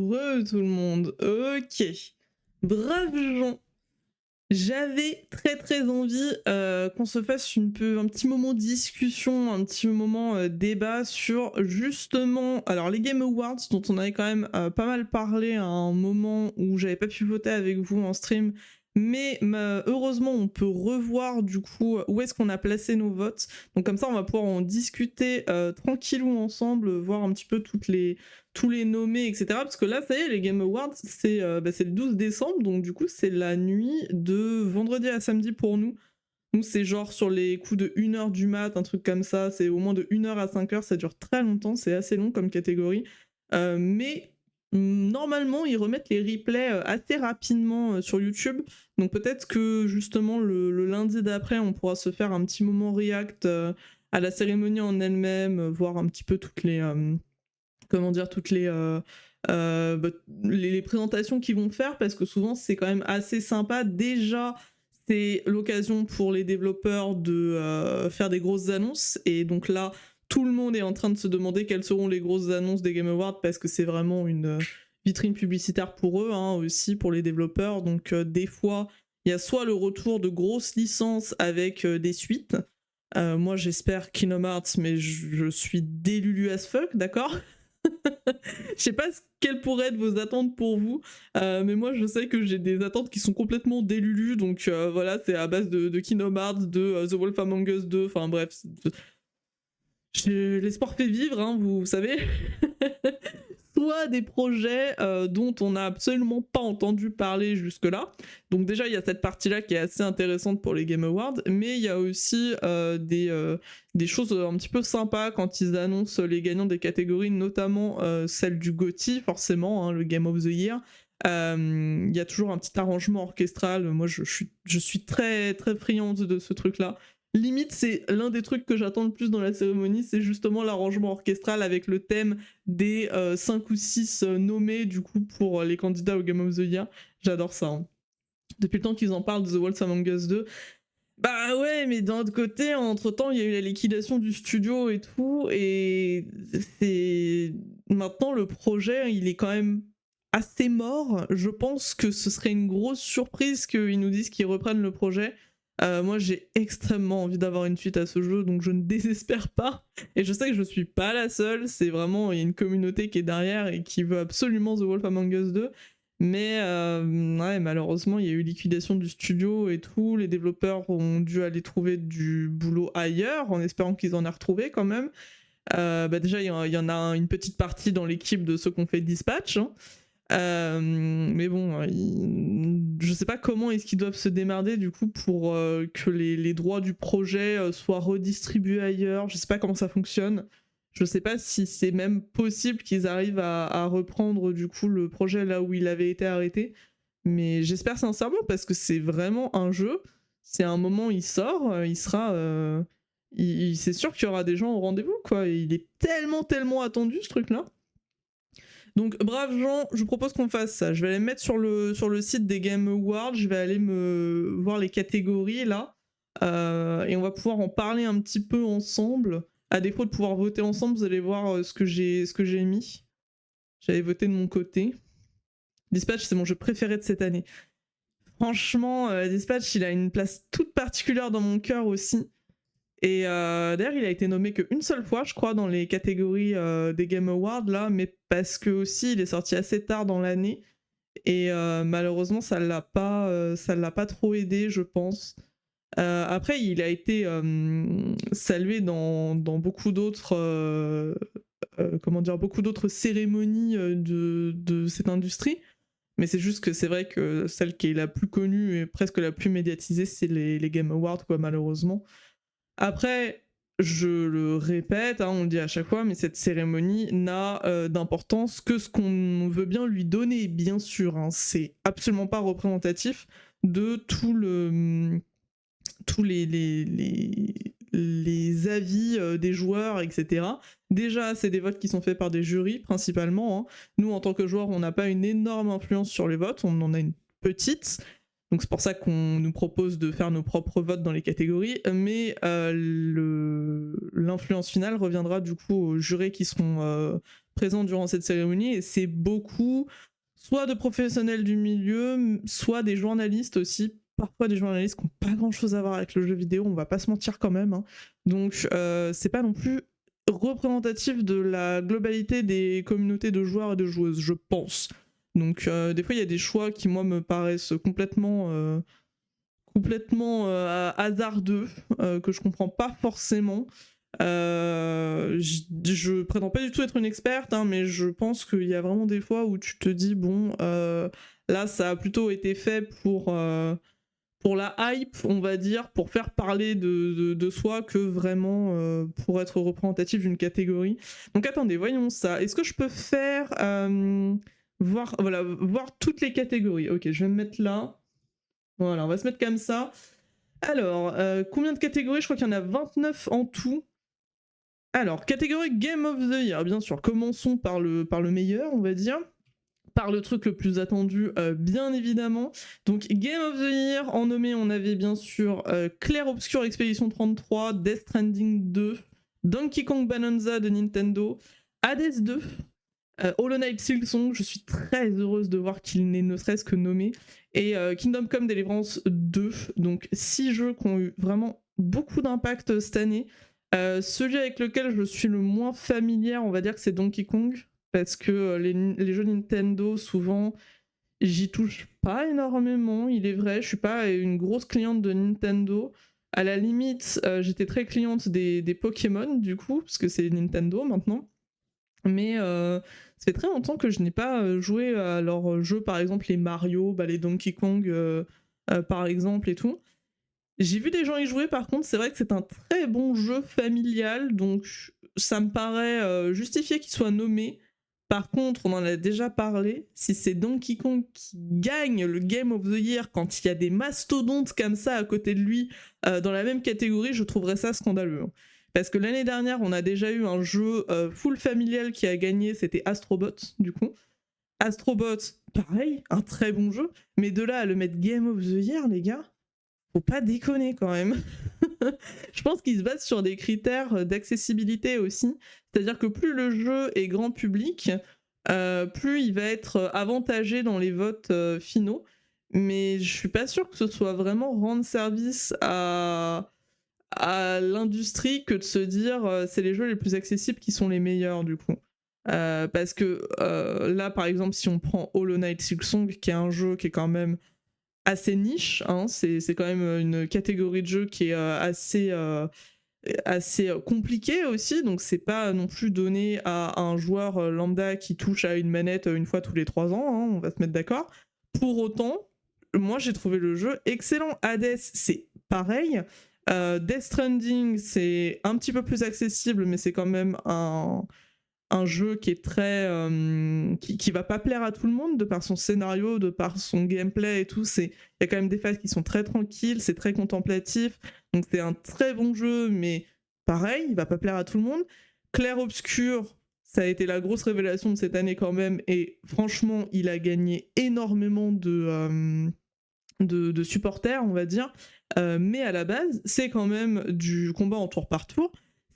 Tout le monde. Ok. Brave Jean. J'avais très envie qu'on se fasse un petit moment discussion, un petit moment débat sur justement alors les Game Awards dont on avait quand même pas mal parlé à un moment où j'avais pas pu voter avec vous en stream, mais heureusement on peut revoir du coup où est-ce qu'on a placé nos votes, donc comme ça on va pouvoir en discuter tranquillou ensemble, voir un petit peu tous les nommés, etc. Parce que là, ça y est, les Game Awards, c'est le 12 décembre, donc du coup, c'est la nuit de vendredi à samedi pour nous. Nous, c'est genre sur les coups de 1h du mat, un truc comme ça, c'est au moins de 1h à 5h, ça dure très longtemps, c'est assez long comme catégorie. Mais normalement, ils remettent les replays assez rapidement sur YouTube, donc peut-être que justement, le lundi d'après, on pourra se faire un petit moment react à la cérémonie en elle-même, voir un petit peu toutes les les présentations qu'ils vont faire, parce que souvent c'est quand même assez sympa. Déjà, c'est l'occasion pour les développeurs de faire des grosses annonces, et donc là, tout le monde est en train de se demander quelles seront les grosses annonces des Game Awards, parce que c'est vraiment une vitrine publicitaire pour eux, hein, aussi pour les développeurs. Donc des fois, il y a soit le retour de grosses licences avec des suites. Moi j'espère Kingdom Hearts, mais je suis délulu as fuck, d'accord. Je sais pas quelles pourraient être vos attentes pour vous, mais moi je sais que j'ai des attentes qui sont complètement délulues, donc voilà, c'est à base de Kingdom Hearts, de The Wolf Among Us 2, enfin bref. L'espoir fait vivre, hein, vous savez. Soit des projets dont on n'a absolument pas entendu parler jusque-là. Donc déjà, il y a cette partie-là qui est assez intéressante pour les Game Awards, mais il y a aussi des choses un petit peu sympas quand ils annoncent les gagnants des catégories, notamment celle du GOTY, forcément, hein, le Game of the Year. Il y a toujours un petit arrangement orchestral. Moi, je suis très friande de ce truc-là. Limite, c'est l'un des trucs que j'attends le plus dans la cérémonie, c'est justement l'arrangement orchestral avec le thème des 5 ou 6 nommés du coup pour les candidats au Game of the Year. J'adore ça. Hein. Depuis le temps qu'ils en parlent de The Wolf Among Us 2. Bah ouais, mais d'un autre côté, entre-temps, il y a eu la liquidation du studio et tout, et c'est... Maintenant, le projet, il est quand même assez mort. Je pense que ce serait une grosse surprise qu'ils nous disent qu'ils reprennent le projet. Moi, j'ai extrêmement envie d'avoir une suite à ce jeu, donc je ne désespère pas. Et je sais que je suis pas la seule, c'est vraiment, il y a une communauté qui est derrière et qui veut absolument The Wolf Among Us 2. Mais ouais, malheureusement, il y a eu liquidation du studio et tout. Les développeurs ont dû aller trouver du boulot ailleurs, en espérant qu'ils en aient retrouvé quand même. Déjà, il y en a une petite partie dans l'équipe de ceux qu'on fait Dispatch. Hein. Mais bon, je sais pas comment est-ce qu'ils doivent se démerder du coup pour que les droits du projet soient redistribués ailleurs. Je sais pas comment ça fonctionne. Je sais pas si c'est même possible qu'ils arrivent à reprendre du coup le projet là où il avait été arrêté. Mais j'espère sincèrement, parce que c'est vraiment un jeu. C'est un moment, il sort, il sera... c'est sûr qu'il y aura des gens au rendez-vous, quoi. Et il est tellement attendu, ce truc-là. Donc, braves gens, je vous propose qu'on fasse ça. Je vais aller me mettre sur le site des Game Awards, je vais aller me voir les catégories, là, et on va pouvoir en parler un petit peu ensemble. À défaut de pouvoir voter ensemble, vous allez voir ce que j'ai mis. J'avais voté de mon côté. Dispatch, c'est mon jeu préféré de cette année. Franchement, Dispatch, il a une place toute particulière dans mon cœur aussi. Et d'ailleurs, il a été nommé qu'une seule fois, je crois, dans les catégories des Game Awards, là, mais parce que aussi, il est sorti assez tard dans l'année. Et malheureusement, ça l'a pas trop aidé, je pense. Après, il a été salué dans beaucoup d'autres beaucoup d'autres cérémonies de cette industrie. Mais c'est juste que c'est vrai que celle qui est la plus connue et presque la plus médiatisée, c'est les Game Awards, quoi, malheureusement. Après, je le répète, hein, on le dit à chaque fois, mais cette cérémonie n'a d'importance que ce qu'on veut bien lui donner, bien sûr. Hein. C'est absolument pas représentatif de tous les avis des joueurs, etc. Déjà, c'est des votes qui sont faits par des jurys, principalement. Hein. Nous, en tant que joueurs, on n'a pas une énorme influence sur les votes, on en a une petite. Donc c'est pour ça qu'on nous propose de faire nos propres votes dans les catégories, mais l'influence finale reviendra du coup aux jurés qui seront présents durant cette cérémonie, et c'est beaucoup soit de professionnels du milieu, soit des journalistes aussi, parfois des journalistes qui n'ont pas grand chose à voir avec le jeu vidéo, on va pas se mentir quand même, hein. Donc c'est pas non plus représentatif de la globalité des communautés de joueurs et de joueuses, je pense. Donc des fois il y a des choix qui moi me paraissent complètement hasardeux, que je comprends pas forcément. Je prétends pas du tout être une experte, hein, mais je pense qu'il y a vraiment des fois où tu te dis bon, là ça a plutôt été fait pour la hype, on va dire, pour faire parler de soi, que vraiment pour être représentatif d'une catégorie. Donc attendez, voyons ça. Est-ce que je peux faire voir toutes les catégories? Ok, je vais me mettre là. Voilà, on va se mettre comme ça. Alors, combien de catégories? Je crois qu'il y en a 29 en tout. Alors, catégorie Game of the Year, bien sûr. Commençons par le meilleur, on va dire. Par le truc le plus attendu, bien évidemment. Donc, Game of the Year, en nommé, on avait bien sûr Clair Obscur Expedition 33, Death Stranding 2, Donkey Kong Bonanza de Nintendo, Hades 2, Hollow Knight Silksong, je suis très heureuse de voir qu'il n'est ne serait-ce que nommé, et Kingdom Come Deliverance 2, donc 6 jeux qui ont eu vraiment beaucoup d'impact cette année. Celui avec lequel je suis le moins familière, on va dire que c'est Donkey Kong, parce que les jeux Nintendo, souvent, j'y touche pas énormément, il est vrai, je suis pas une grosse cliente de Nintendo. À la limite, j'étais très cliente des Pokémon, du coup, parce que c'est Nintendo maintenant. Mais ça fait très longtemps que je n'ai pas joué à leurs jeux, par exemple les Mario, les Donkey Kong par exemple et tout. J'ai vu des gens y jouer, par contre c'est vrai que c'est un très bon jeu familial, donc ça me paraît justifié qu'il soit nommé. Par contre, on en a déjà parlé, si c'est Donkey Kong qui gagne le Game of the Year quand il y a des mastodontes comme ça à côté de lui dans la même catégorie, je trouverais ça scandaleux, hein. Parce que l'année dernière, on a déjà eu un jeu full familial qui a gagné, c'était Astrobot, du coup. Astrobot, pareil, un très bon jeu, mais de là à le mettre Game of the Year, les gars, faut pas déconner quand même. Je pense qu'il se base sur des critères d'accessibilité aussi, c'est-à-dire que plus le jeu est grand public, plus il va être avantagé dans les votes finaux, mais je suis pas sûre que ce soit vraiment rendre service à l'industrie que de se dire c'est les jeux les plus accessibles qui sont les meilleurs du coup. Parce que là par exemple si on prend Hollow Knight Silksong qui est un jeu qui est quand même assez niche, hein, c'est quand même une catégorie de jeu qui est assez compliquée aussi, donc c'est pas non plus donné à un joueur lambda qui touche à une manette une fois tous les 3 ans, hein, on va se mettre d'accord. Pour autant, moi j'ai trouvé le jeu excellent. Hades c'est pareil. Death Stranding, c'est un petit peu plus accessible, mais c'est quand même un jeu qui est très qui va pas plaire à tout le monde de par son scénario, de par son gameplay et tout. Il y a quand même des phases qui sont très tranquilles, c'est très contemplatif, donc c'est un très bon jeu, mais pareil, il va pas plaire à tout le monde. Clair Obscur, ça a été la grosse révélation de cette année quand même, et franchement, il a gagné énormément de supporters, on va dire. Mais à la base, c'est quand même du combat en tour par tour.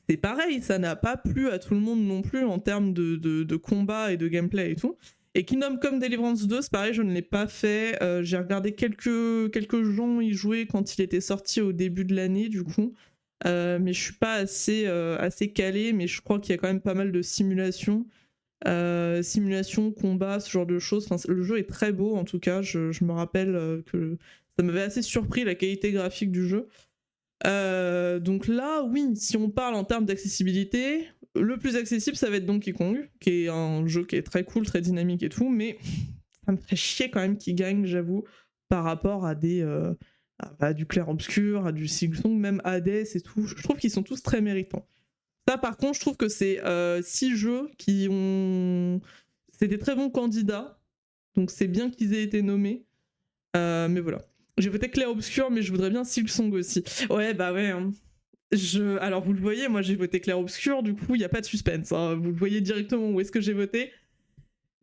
C'est pareil, ça n'a pas plu à tout le monde non plus en termes de combat et de gameplay et tout. Et Kingdom Come Deliverance 2, c'est pareil, je ne l'ai pas fait. J'ai regardé quelques gens y jouer quand il était sorti au début de l'année, du coup. Mais je suis pas assez calé, mais je crois qu'il y a quand même pas mal de simulations. Simulation, combat, ce genre de choses. Enfin, le jeu est très beau en tout cas. Je me rappelle que ça m'avait assez surpris la qualité graphique du jeu. Donc là, oui, si on parle en termes d'accessibilité, le plus accessible ça va être Donkey Kong, qui est un jeu qui est très cool, très dynamique et tout, mais ça me ferait chier quand même qu'il gagne, j'avoue, par rapport à du Clair Obscur, à du Silksong, même Hades et tout. Je trouve qu'ils sont tous très méritants. Ça, par contre, je trouve que c'est 6 jeux qui ont. C'est des très bons candidats, donc c'est bien qu'ils aient été nommés. Mais voilà. J'ai voté Clair Obscur, mais je voudrais bien Silksong aussi. Ouais, bah ouais. Hein. Alors, vous le voyez, moi j'ai voté Clair Obscur, du coup, il n'y a pas de suspense. Hein. Vous le voyez directement où est-ce que j'ai voté.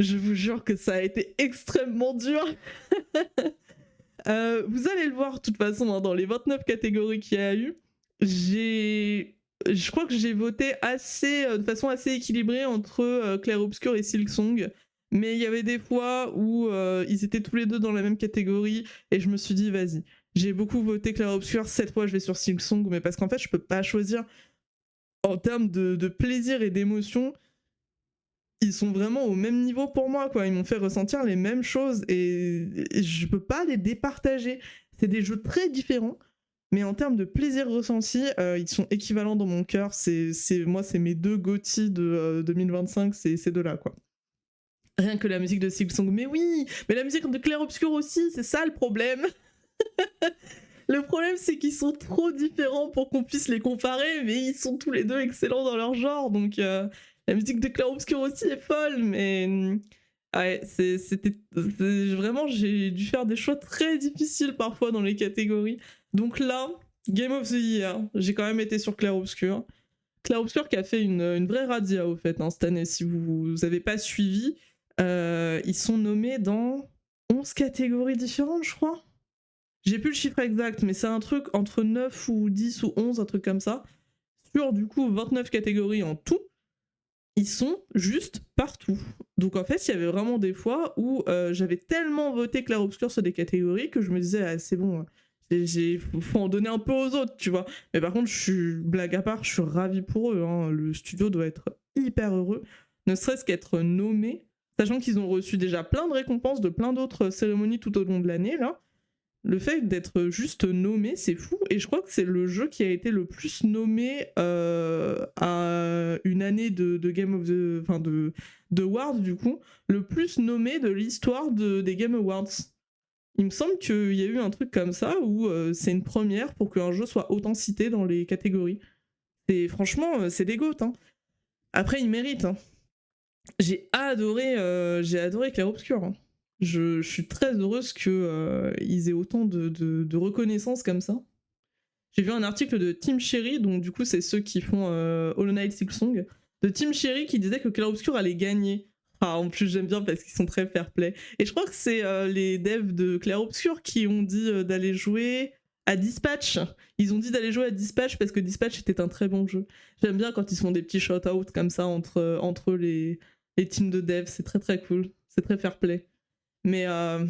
Je vous jure que ça a été extrêmement dur. Vous allez le voir de toute façon hein, dans les 29 catégories qu'il y a eu. Je crois que j'ai voté de façon assez équilibrée entre Clair Obscur et Silksong. Mais il y avait des fois où ils étaient tous les deux dans la même catégorie et je me suis dit vas-y. J'ai beaucoup voté Clair Obscur, cette fois je vais sur Silksong, mais parce qu'en fait je peux pas choisir en termes de plaisir et d'émotion. Ils sont vraiment au même niveau pour moi, quoi. Ils m'ont fait ressentir les mêmes choses et je peux pas les départager. C'est des jeux très différents, mais en termes de plaisir ressenti, ils sont équivalents dans mon cœur. Moi, c'est mes deux GOTY de 2025, c'est ces deux-là, quoi. Rien que la musique de Silksong, mais oui, mais la musique de Clair Obscur aussi, c'est ça le problème. Le problème, c'est qu'ils sont trop différents pour qu'on puisse les comparer, mais ils sont tous les deux excellents dans leur genre, donc la musique de Clair Obscur aussi est folle, mais ouais, vraiment, j'ai dû faire des choix très difficiles parfois dans les catégories. Donc là, Game of the Year, j'ai quand même été sur Clair Obscur. Clair Obscur qui a fait une vraie radia au fait hein, cette année, si vous n'avez pas suivi. Ils sont nommés dans 11 catégories différentes, je crois. J'ai plus le chiffre exact, mais c'est un truc entre 9 ou 10 ou 11, un truc comme ça. Sur du coup 29 catégories en tout, ils sont juste partout. Donc en fait, il y avait vraiment des fois où j'avais tellement voté Clair Obscur sur des catégories que je me disais, ah, c'est bon, faut en donner un peu aux autres, tu vois. Mais par contre, blague à part, je suis ravie pour eux. Hein. Le studio doit être hyper heureux, ne serait-ce qu'être nommé, sachant qu'ils ont reçu déjà plein de récompenses de plein d'autres cérémonies tout au long de l'année, là. Le fait d'être juste nommé, c'est fou. Et je crois que c'est le jeu qui a été le plus nommé à une année de Game of the... Enfin, de Awards, du coup. Le plus nommé de l'histoire des Game Awards. Il me semble qu'il y a eu un truc comme ça où c'est une première pour qu'un jeu soit autant cité dans les catégories. Et franchement, c'est des GOAT. Hein. Après, il mérite. Hein. J'ai adoré Clair Obscur. Hein. Je suis très heureuse qu'ils aient autant de reconnaissance comme ça. J'ai vu un article de Team Cherry, donc du coup c'est ceux qui font Hollow Knight Silksong, de Team Cherry qui disait que Clair Obscur allait gagner. Ah, en plus j'aime bien parce qu'ils sont très fair-play. Et je crois que c'est les devs de Clair Obscur qui ont dit d'aller jouer à Dispatch. Ils ont dit d'aller jouer à Dispatch parce que Dispatch était un très bon jeu. J'aime bien quand ils font des petits shout-outs comme ça entre les teams de devs, c'est très très cool. C'est très fair-play. Mais je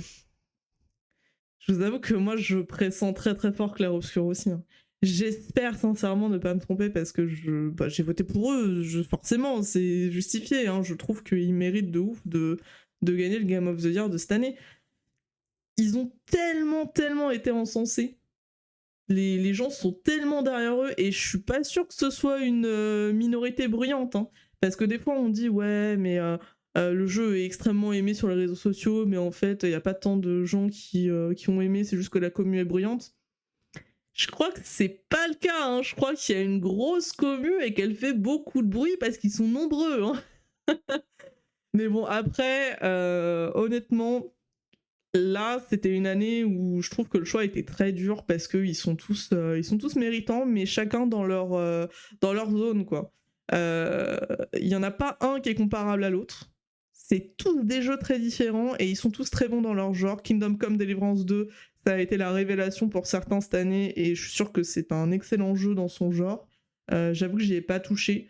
vous avoue que moi, je pressens très très fort Clair Obscur aussi. Hein. J'espère sincèrement ne pas me tromper parce que j'ai voté pour eux. Forcément, c'est justifié. Hein. Je trouve qu'ils méritent de ouf de gagner le Game of the Year de cette année. Ils ont tellement été encensés. Les gens sont tellement derrière eux et je suis pas sûre que ce soit une minorité bruyante. Hein. Parce que des fois, on dit ouais, mais le jeu est extrêmement aimé sur les réseaux sociaux, mais en fait, il n'y a pas tant de gens qui ont aimé, c'est juste que la commu est bruyante. Je crois que c'est pas le cas, hein. Je crois qu'il y a une grosse commu et qu'elle fait beaucoup de bruit parce qu'ils sont nombreux. Hein. Mais bon, après, honnêtement, là, c'était une année où je trouve que le choix était très dur parce qu'ils sont tous méritants, mais chacun dans leur zone, quoi. Il y en a pas un qui est comparable à l'autre. C'est tous des jeux très différents et ils sont tous très bons dans leur genre. Kingdom Come Deliverance 2, ça a été la révélation pour certains cette année et je suis sûre que c'est un excellent jeu dans son genre. J'avoue que j'y ai pas touché.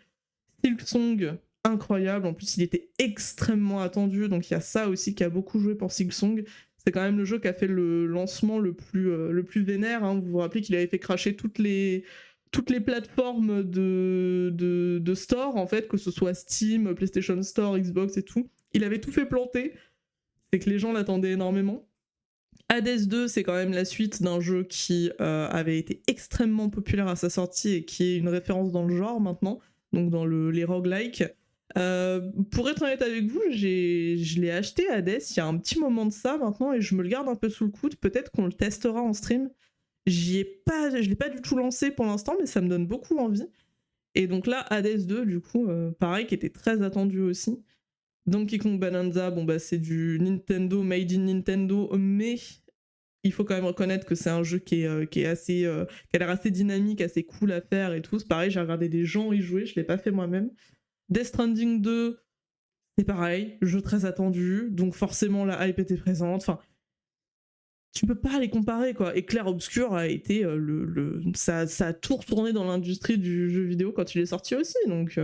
Silksong, incroyable. En plus, il était extrêmement attendu, donc il y a ça aussi qui a beaucoup joué pour Silksong. C'est quand même le jeu qui a fait le lancement le plus vénère. Hein. Vous vous rappelez qu'il avait fait cracher toutes les plateformes de store, en fait, que ce soit Steam, PlayStation Store, Xbox et tout. Il avait tout fait planter. C'est que les gens l'attendaient énormément. Hades 2, c'est quand même la suite d'un jeu qui avait été extrêmement populaire à sa sortie et qui est une référence dans le genre maintenant, donc dans les roguelikes. Pour être honnête avec vous, je l'ai acheté Hades il y a un petit moment de ça maintenant et je me le garde un peu sous le coude. Peut-être qu'on le testera en stream. Je l'ai pas du tout lancé pour l'instant, mais ça me donne beaucoup envie. Et donc là, Hades 2, du coup, pareil, qui était très attendu aussi. Donkey Kong Bonanza, bon bah c'est du Nintendo, made in Nintendo, mais il faut quand même reconnaître que c'est un jeu qui est assez, qui a l'air assez dynamique, assez cool à faire et tout. C'est pareil, j'ai regardé des gens y jouer, je l'ai pas fait moi-même. Death Stranding 2, c'est pareil, jeu très attendu, donc forcément la hype était présente. Enfin, tu peux pas les comparer, quoi. Et Clair Obscur a été ça a tout retourné dans l'industrie du jeu vidéo quand il est sorti aussi. Donc,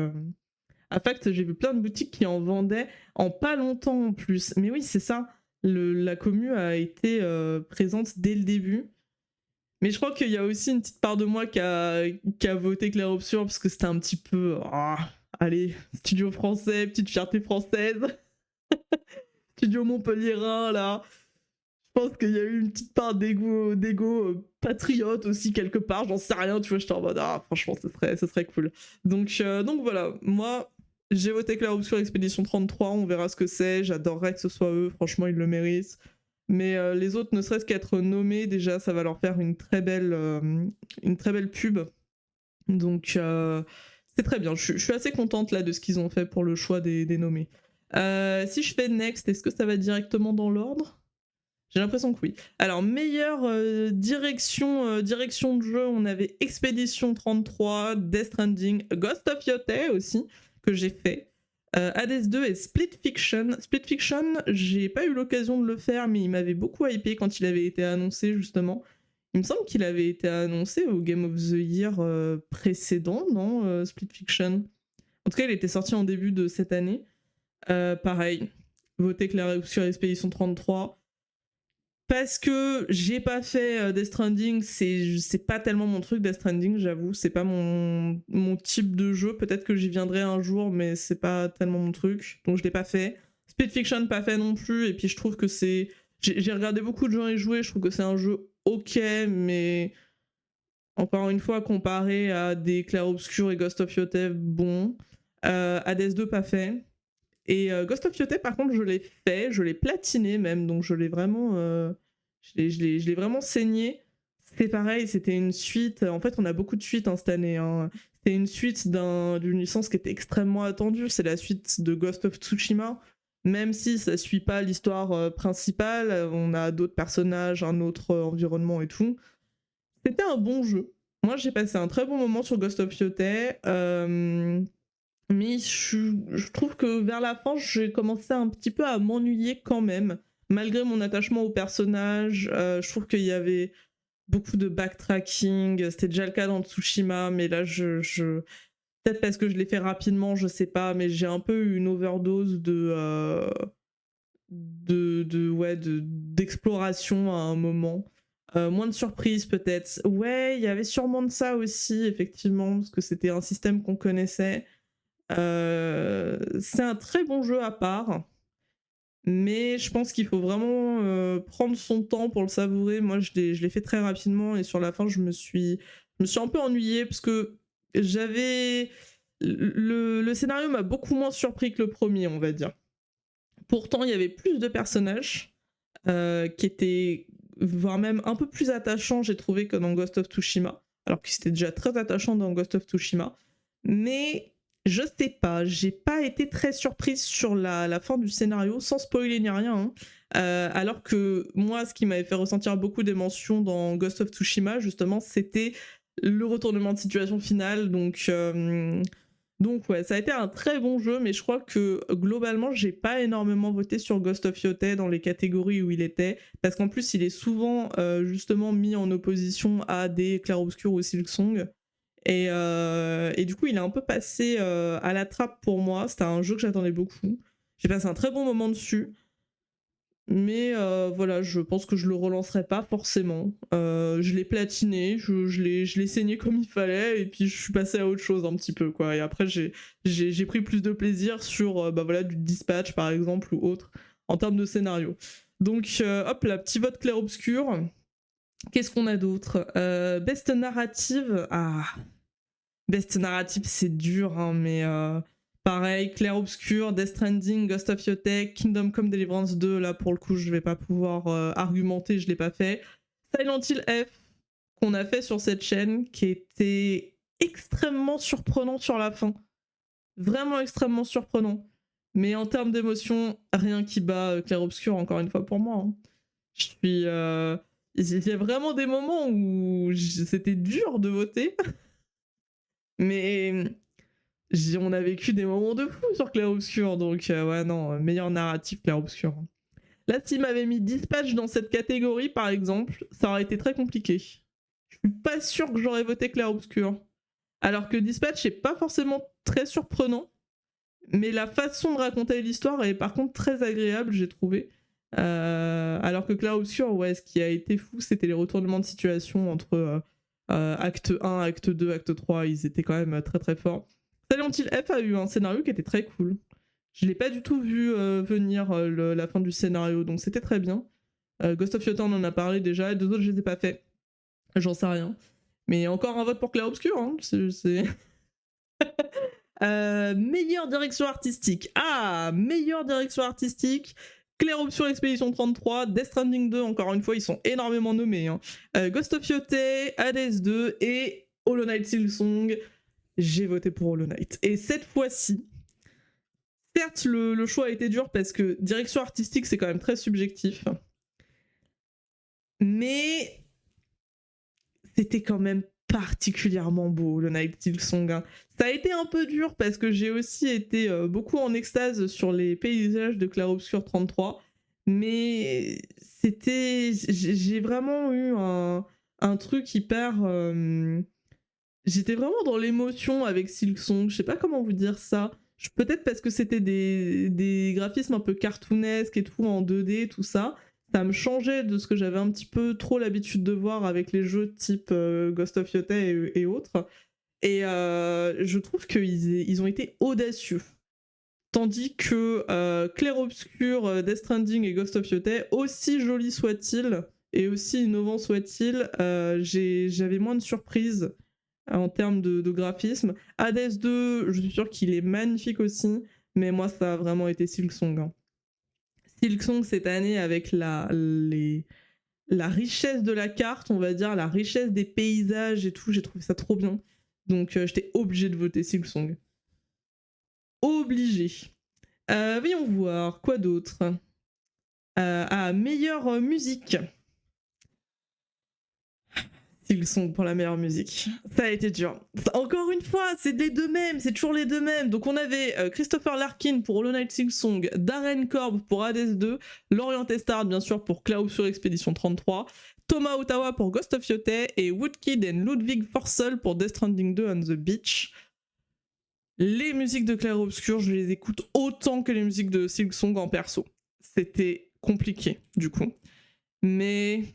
à Fact, j'ai vu plein de boutiques qui en vendaient en pas longtemps en plus. Mais oui, c'est ça. La commu a été présente dès le début. Mais je crois qu'il y a aussi une petite part de moi qui a voté Clair Obscur parce que c'était un petit peu. Allez, studio français, petite fierté française. Studio Montpellierin, là. Je pense qu'il y a eu une petite part d'ego patriote aussi quelque part, j'en sais rien, tu vois, j'étais en mode franchement ce serait cool. Donc voilà, moi j'ai voté Clair Obscur Expédition 33, on verra ce que c'est, j'adorerais que ce soit eux, franchement ils le méritent. Mais les autres, ne serait-ce qu'être nommés, déjà ça va leur faire une très belle pub. Donc c'est très bien, je suis assez contente là de ce qu'ils ont fait pour le choix des nommés. Si je fais next, est-ce que ça va directement dans l'ordre ? J'ai l'impression que oui. Alors, meilleure direction de jeu, on avait Expédition 33, Death Stranding, Ghost of Yotei aussi, que j'ai fait. Hades 2 et Split Fiction. Split Fiction, j'ai pas eu l'occasion de le faire, mais il m'avait beaucoup hypé quand il avait été annoncé, justement. Il me semble qu'il avait été annoncé au Game of the Year précédent, non Split Fiction. En tout cas, il était sorti en début de cette année. Pareil, voté sur Expédition 33. Parce que j'ai pas fait Death Stranding, c'est pas tellement mon truc Death Stranding, j'avoue, c'est pas mon type de jeu, peut-être que j'y viendrai un jour, mais c'est pas tellement mon truc, donc je l'ai pas fait. Speed Fiction pas fait non plus, et puis je trouve que c'est... J'ai regardé beaucoup de gens y jouer, je trouve que c'est un jeu ok, mais encore une fois, comparé à des Clair Obscur et Ghost of Yotei, bon. Hades 2 pas fait. Et Ghost of Yotei, par contre, je l'ai fait, je l'ai platiné même, donc je l'ai vraiment, je l'ai vraiment saigné. C'était pareil, c'était une suite. En fait, on a beaucoup de suites cette année. Hein. C'était une suite d'une licence qui était extrêmement attendue. C'est la suite de Ghost of Tsushima. Même si ça suit pas l'histoire principale, on a d'autres personnages, un autre environnement et tout. C'était un bon jeu. Moi, j'ai passé un très bon moment sur Ghost of Yotei. Mais je trouve que vers la fin, j'ai commencé un petit peu à m'ennuyer quand même. Malgré mon attachement au personnage, je trouve qu'il y avait beaucoup de backtracking. C'était déjà le cas dans Tsushima, mais là, peut-être parce que je l'ai fait rapidement, je sais pas, mais j'ai un peu eu une overdose d'exploration à un moment. Moins de surprises peut-être. Ouais, il y avait sûrement de ça aussi, effectivement, parce que c'était un système qu'on connaissait. C'est un très bon jeu à part, mais je pense qu'il faut vraiment prendre son temps pour le savourer. Moi, je l'ai fait très rapidement et sur la fin, je me suis un peu ennuyée parce que le scénario m'a beaucoup moins surpris que le premier, on va dire. Pourtant, il y avait plus de personnages qui étaient voire même un peu plus attachants, j'ai trouvé, que dans Ghost of Tsushima, alors que c'était déjà très attachant dans Ghost of Tsushima. Mais je sais pas, j'ai pas été très surprise sur la fin du scénario, sans spoiler ni rien. Hein. Alors que moi, ce qui m'avait fait ressentir beaucoup d'émotions dans Ghost of Tsushima, justement, c'était le retournement de situation finale. Donc ouais, ça a été un très bon jeu, mais je crois que globalement, j'ai pas énormément voté sur Ghost of Yotei dans les catégories où il était, parce qu'en plus, il est souvent justement mis en opposition à des Clair Obscur ou Silksong. Et du coup, il est un peu passé à la trappe pour moi. C'était un jeu que j'attendais beaucoup. J'ai passé un très bon moment dessus. Mais voilà, je pense que je le relancerai pas forcément. Je l'ai platiné, je l'ai saigné comme il fallait, et puis je suis passé à autre chose un petit peu, quoi. Et après, j'ai pris plus de plaisir sur voilà, du Dispatch, par exemple, ou autre, en termes de scénario. Donc, hop là, petit vote clair-obscur. Qu'est-ce qu'on a d'autre Best narrative. Best narrative, c'est dur, hein, mais pareil, Clair Obscur, Death Stranding, Ghost of Yotei, Kingdom Come Deliverance 2, là pour le coup je vais pas pouvoir argumenter, je l'ai pas fait. Silent Hill F, qu'on a fait sur cette chaîne, qui était extrêmement surprenant sur la fin. Vraiment extrêmement surprenant. Mais en termes d'émotion, rien qui bat Clair Obscur, encore une fois pour moi. Hein. Je suis... Il y a vraiment des moments où c'était dur de voter. Mais on a vécu des moments de fou sur Clair Obscur, donc ouais, non, meilleur narratif Clair Obscur. Là, s'il m'avait mis Dispatch dans cette catégorie, par exemple, ça aurait été très compliqué. Je suis pas sûre que j'aurais voté Clair Obscur. Alors que Dispatch est pas forcément très surprenant, mais la façon de raconter l'histoire est par contre très agréable, j'ai trouvé. Alors que Clair Obscur, ouais, ce qui a été fou, c'était les retournements de situation entre acte 1, acte 2, acte 3, ils étaient quand même très très forts. Silent Hill F a eu un scénario qui était très cool. Je l'ai pas du tout vu venir la fin du scénario, donc c'était très bien. Ghost of Yota, on en a parlé déjà, les deux autres je les ai pas faits. J'en sais rien. Mais encore un vote pour Clair Obscur, hein. C'est... meilleure direction artistique. Ah, meilleure direction artistique. Clair Obscur Expédition 33, Death Stranding 2, encore une fois, ils sont énormément nommés. Hein. Ghost of Yota, Hades 2 et Hollow Knight Silksong. J'ai voté pour Hollow Knight. Et cette fois-ci, certes, le choix a été dur parce que direction artistique, c'est quand même très subjectif. Mais c'était quand même particulièrement beau, le Night Silksong. Hein. Ça a été un peu dur parce que j'ai aussi été beaucoup en extase sur les paysages de Clair Obscur 33, mais c'était... J'ai vraiment eu un truc hyper... J'étais vraiment dans l'émotion avec Silksong, je sais pas comment vous dire ça. Peut-être parce que c'était des graphismes un peu cartoonesques et tout, en 2D, tout ça. Ça me changeait de ce que j'avais un petit peu trop l'habitude de voir avec les jeux type Ghost of Yota et autres. Et je trouve qu'ils ont été audacieux. Tandis que Clair Obscur, Death Stranding et Ghost of Yota, aussi jolis soient-ils et aussi innovants soient-ils, j'avais moins de surprises en termes de graphisme. Hades 2, je suis sûre qu'il est magnifique aussi, mais moi ça a vraiment été Silksong. Hein. Silksong cette année avec la richesse de la carte, on va dire, la richesse des paysages et tout, j'ai trouvé ça trop bien. Donc j'étais obligée de voter Silksong. Obligée. Voyons voir, quoi d'autre meilleure musique. Silksong pour la meilleure musique. Ça a été dur. Encore une fois, c'est les deux mêmes, c'est toujours les deux mêmes. Donc on avait Christopher Larkin pour Hollow Knight Silksong, Darren Korb pour Hades 2, Lorient Testard bien sûr pour Clair Obscur Expédition 33, Thomas Ottawa pour Ghost of Yota et Woodkid et Ludwig Forssell pour Death Stranding 2 on the Beach. Les musiques de Clair Obscur, je les écoute autant que les musiques de Silksong en perso. C'était compliqué du coup. Mais...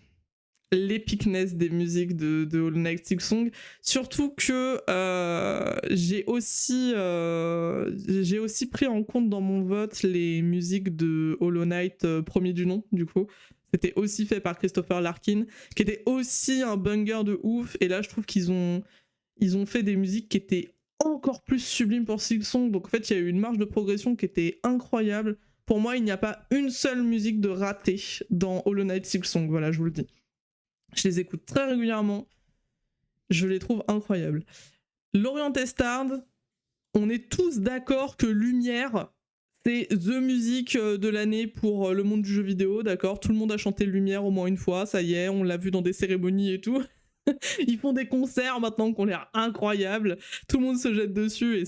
l'épicness des musiques de Hollow Knight Silksong, surtout que j'ai aussi pris en compte dans mon vote les musiques de Hollow Knight premier du nom, du coup. C'était aussi fait par Christopher Larkin, qui était aussi un banger de ouf, et là je trouve qu'ils ont fait des musiques qui étaient encore plus sublimes pour Silksong, donc en fait il y a eu une marge de progression qui était incroyable. Pour moi, il n'y a pas une seule musique de ratée dans Hollow Knight Silksong, voilà, je vous le dis. Je les écoute très régulièrement. Je les trouve incroyables. Lorient Testard, on est tous d'accord que Lumière, c'est the musique de l'année pour le monde du jeu vidéo, d'accord ? Tout le monde a chanté Lumière au moins une fois, ça y est, on l'a vu dans des cérémonies et tout. Ils font des concerts maintenant qui ont l'air incroyables. Tout le monde se jette dessus et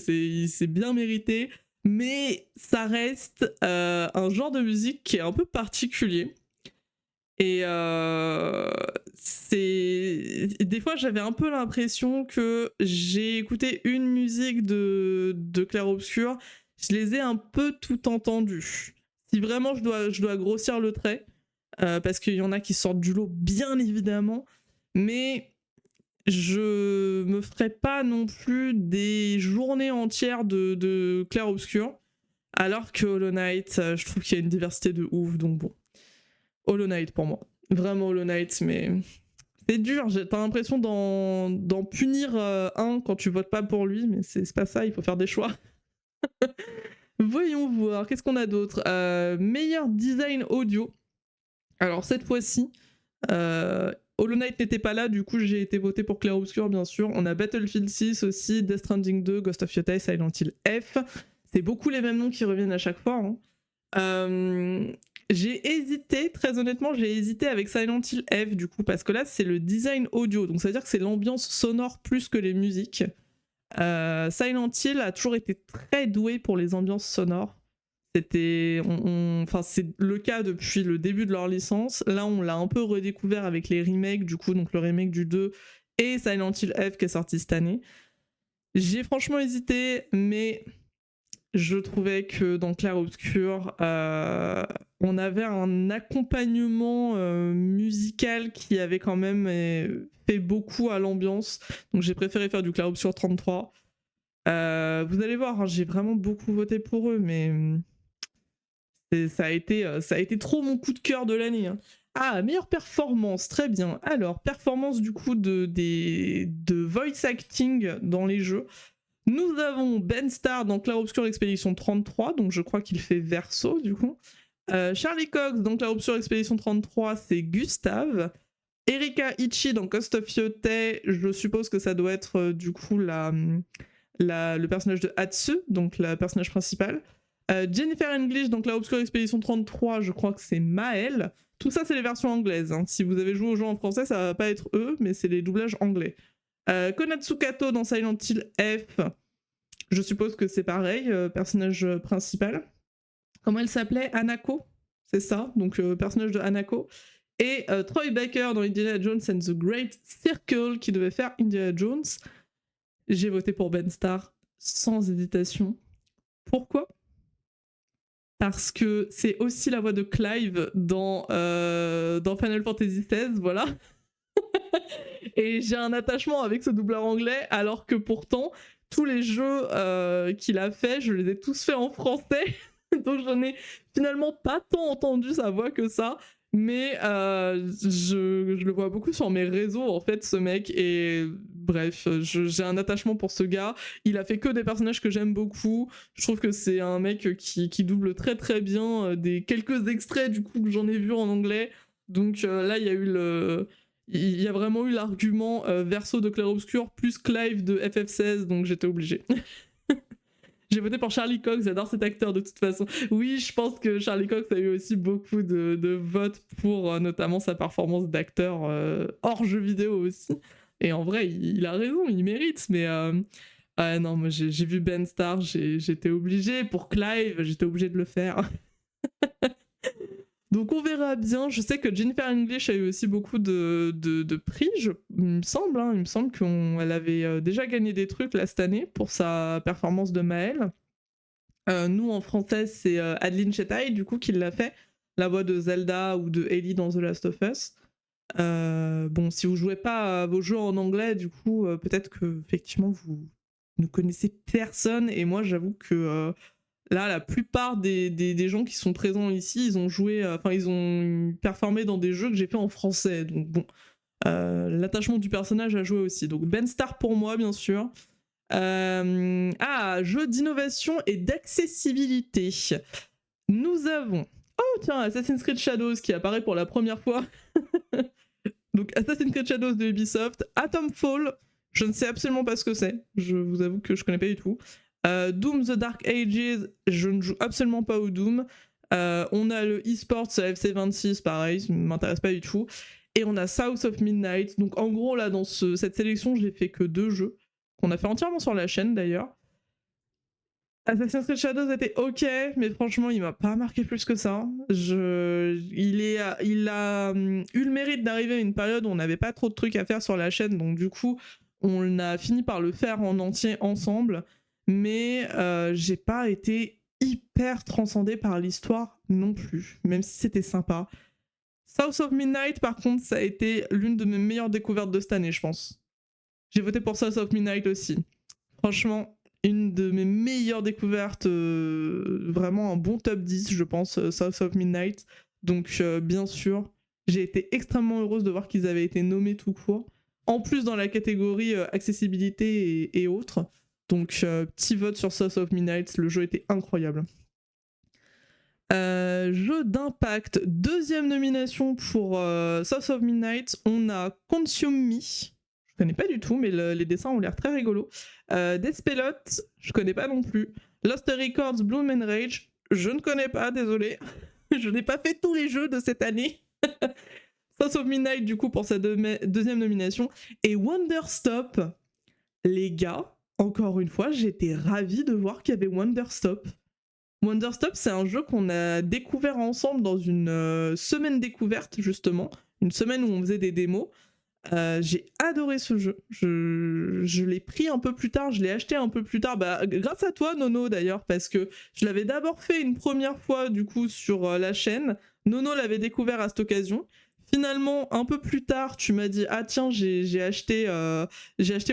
c'est bien mérité. Mais ça reste un genre de musique qui est un peu particulier. Et des fois j'avais un peu l'impression que j'ai écouté une musique de Clair Obscur, je les ai un peu tout entendues. Si vraiment je dois grossir le trait, parce qu'il y en a qui sortent du lot bien évidemment, mais je me ferai pas non plus des journées entières de Clair Obscur, alors que Hollow Knight, je trouve qu'il y a une diversité de ouf, donc bon. Hollow Knight pour moi. Vraiment Hollow Knight, mais c'est dur. T'as l'impression d'en punir un quand tu votes pas pour lui, mais c'est pas ça, il faut faire des choix. Voyons voir, qu'est-ce qu'on a d'autre ? Meilleur design audio. Alors cette fois-ci, Hollow Knight n'était pas là, du coup j'ai été voté pour Clair Obscur bien sûr. On a Battlefield 6 aussi, Death Stranding 2, Ghost of Yota et Silent Hill F. C'est beaucoup les mêmes noms qui reviennent à chaque fois. Hein. J'ai hésité, très honnêtement, avec Silent Hill F du coup, parce que là c'est le design audio, donc ça veut dire que c'est l'ambiance sonore plus que les musiques. Silent Hill a toujours été très doué pour les ambiances sonores. Enfin, c'est le cas depuis le début de leur licence. Là, on l'a un peu redécouvert avec les remakes, du coup, donc le remake du 2 et Silent Hill F qui est sorti cette année. J'ai franchement hésité, mais je trouvais que dans Clair Obscur, on avait un accompagnement musical qui avait quand même fait beaucoup à l'ambiance. Donc j'ai préféré faire du Clair Obscur 33. Vous allez voir, hein, j'ai vraiment beaucoup voté pour eux, mais ça a été trop mon coup de cœur de l'année. Hein. Ah, meilleure performance, très bien. Alors, performance du coup de voice acting dans les jeux. Nous avons Ben Starr dans Clair Obscur Expédition 33, donc je crois qu'il fait Verso du coup. Charlie Cox dans Clair Obscur Expédition 33, c'est Gustave. Erika Ichi dans Cost of Yotei, je suppose que ça doit être du coup le personnage de Hatsu, donc la personnage principale. Jennifer English dans Clair Obscur Expédition 33, je crois que c'est Maël. Tout ça, c'est les versions anglaises. Hein. Si vous avez joué au jeu en français, ça va pas être eux, mais c'est les doublages anglais. Konatsu Kato dans Silent Hill F, je suppose que c'est pareil, personnage principal. Comment elle s'appelait? Hanako, c'est ça, donc personnage de Hanako. Et Troy Baker dans Indiana Jones and the Great Circle, qui devait faire Indiana Jones. J'ai voté pour Ben Starr sans hésitation. Pourquoi? Parce que c'est aussi la voix de Clive dans Final Fantasy XVI, voilà. Et j'ai un attachement avec ce doubleur anglais, alors que pourtant, tous les jeux qu'il a fait, je les ai tous faits en français. Donc j'en ai finalement pas tant entendu sa voix que ça. Mais je le vois beaucoup sur mes réseaux, en fait, ce mec. Et bref, j'ai un attachement pour ce gars. Il a fait que des personnages que j'aime beaucoup. Je trouve que c'est un mec qui double très très bien des quelques extraits du coup que j'en ai vus en anglais. Donc là, il y a vraiment eu l'argument Verso de Clair Obscur plus Clive de FF16, donc j'étais obligée. J'ai voté pour Charlie Cox, j'adore cet acteur de toute façon. Oui, je pense que Charlie Cox a eu aussi beaucoup de votes pour notamment sa performance d'acteur hors jeu vidéo aussi. Et en vrai, il a raison, il mérite, mais non, moi j'ai vu Ben Starr, j'étais obligée. Pour Clive, j'étais obligée de le faire. Donc on verra bien. Je sais que Jennifer English a eu aussi beaucoup de prix, il me semble. Hein. Il me semble qu'elle avait déjà gagné des trucs là cette année pour sa performance de Maël. Nous en français, c'est Adeline Chetaille du coup qui l'a fait, la voix de Zelda ou de Ellie dans The Last of Us. Bon, si vous jouez pas à vos jeux en anglais, du coup, peut-être que effectivement vous ne connaissez personne. Et moi, j'avoue que là, la plupart des gens qui sont présents ici, ils ont joué, ils ont performé dans des jeux que j'ai fait en français. Donc bon, l'attachement du personnage a joué aussi. Donc Ben Starr pour moi, bien sûr. Jeu d'innovation et d'accessibilité. Nous avons... Oh tiens, Assassin's Creed Shadows qui apparaît pour la première fois. Donc Assassin's Creed Shadows de Ubisoft. Atomfall, je ne sais absolument pas ce que c'est. Je vous avoue que je connais pas du tout. Doom The Dark Ages, je ne joue absolument pas au Doom. On a le eSports FC26, pareil, ça ne m'intéresse pas du tout. Et on a South of Midnight. Donc en gros, là, dans cette sélection, j'ai fait que 2 jeux, qu'on a fait entièrement sur la chaîne d'ailleurs. Assassin's Creed Shadows était ok, mais franchement, il m'a pas marqué plus que ça. Il a eu le mérite d'arriver à une période où on n'avait pas trop de trucs à faire sur la chaîne, donc du coup, on a fini par le faire en entier ensemble. Mais j'ai pas été hyper transcendée par l'histoire non plus, même si c'était sympa. South of Midnight, par contre, ça a été l'une de mes meilleures découvertes de cette année, je pense. J'ai voté pour South of Midnight aussi. Franchement, une de mes meilleures découvertes, vraiment un bon top 10, je pense, South of Midnight. Donc, bien sûr, j'ai été extrêmement heureuse de voir qu'ils avaient été nommés tout court. En plus, dans la catégorie accessibilité et autres. Donc, petit vote sur South of Midnight, le jeu était incroyable. Jeu d'impact, 2e nomination pour South of Midnight, on a Consume Me, je connais pas du tout, mais les dessins ont l'air très rigolos. Deathpelote, je connais pas non plus. Lost Records, Bloom and Rage, je ne connais pas, désolé. Je n'ai pas fait tous les jeux de cette année. South of Midnight, du coup, pour sa 2e nomination. Et Wonderstop, les gars, encore une fois, j'étais ravie de voir qu'il y avait Wonderstop. Wonderstop, c'est un jeu qu'on a découvert ensemble dans une semaine découverte, justement. Une semaine où on faisait des démos. J'ai adoré ce jeu. Je l'ai pris un peu plus tard, je l'ai acheté un peu plus tard, grâce à toi, Nono, d'ailleurs, parce que je l'avais d'abord fait une première fois, du coup, sur la chaîne. Nono l'avait découvert à cette occasion. Finalement, un peu plus tard, tu m'as dit « Ah tiens, j'ai acheté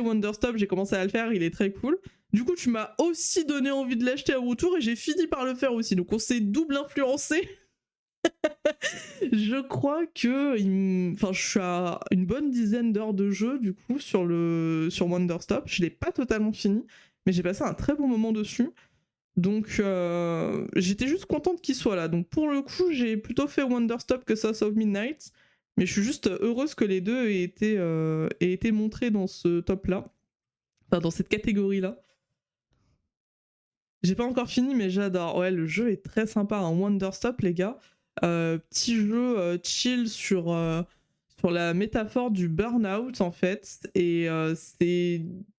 Wonderstop, j'ai commencé à le faire, il est très cool. » Du coup, tu m'as aussi donné envie de l'acheter à retour et j'ai fini par le faire aussi. Donc on s'est double influencé. Je crois que je suis à une bonne dizaine d'heures de jeu du coup sur Wonderstop. Je l'ai pas totalement fini, mais j'ai passé un très bon moment dessus. Donc j'étais juste contente qu'il soit là. Donc pour le coup, j'ai plutôt fait Wonderstop que South of Midnight, mais je suis juste heureuse que les deux aient été montrés dans ce top-là, enfin dans cette catégorie-là. J'ai pas encore fini, mais j'adore. Ouais, le jeu est très sympa, un Wonderstop, les gars. Petit jeu chill sur la métaphore du burn-out, en fait. Et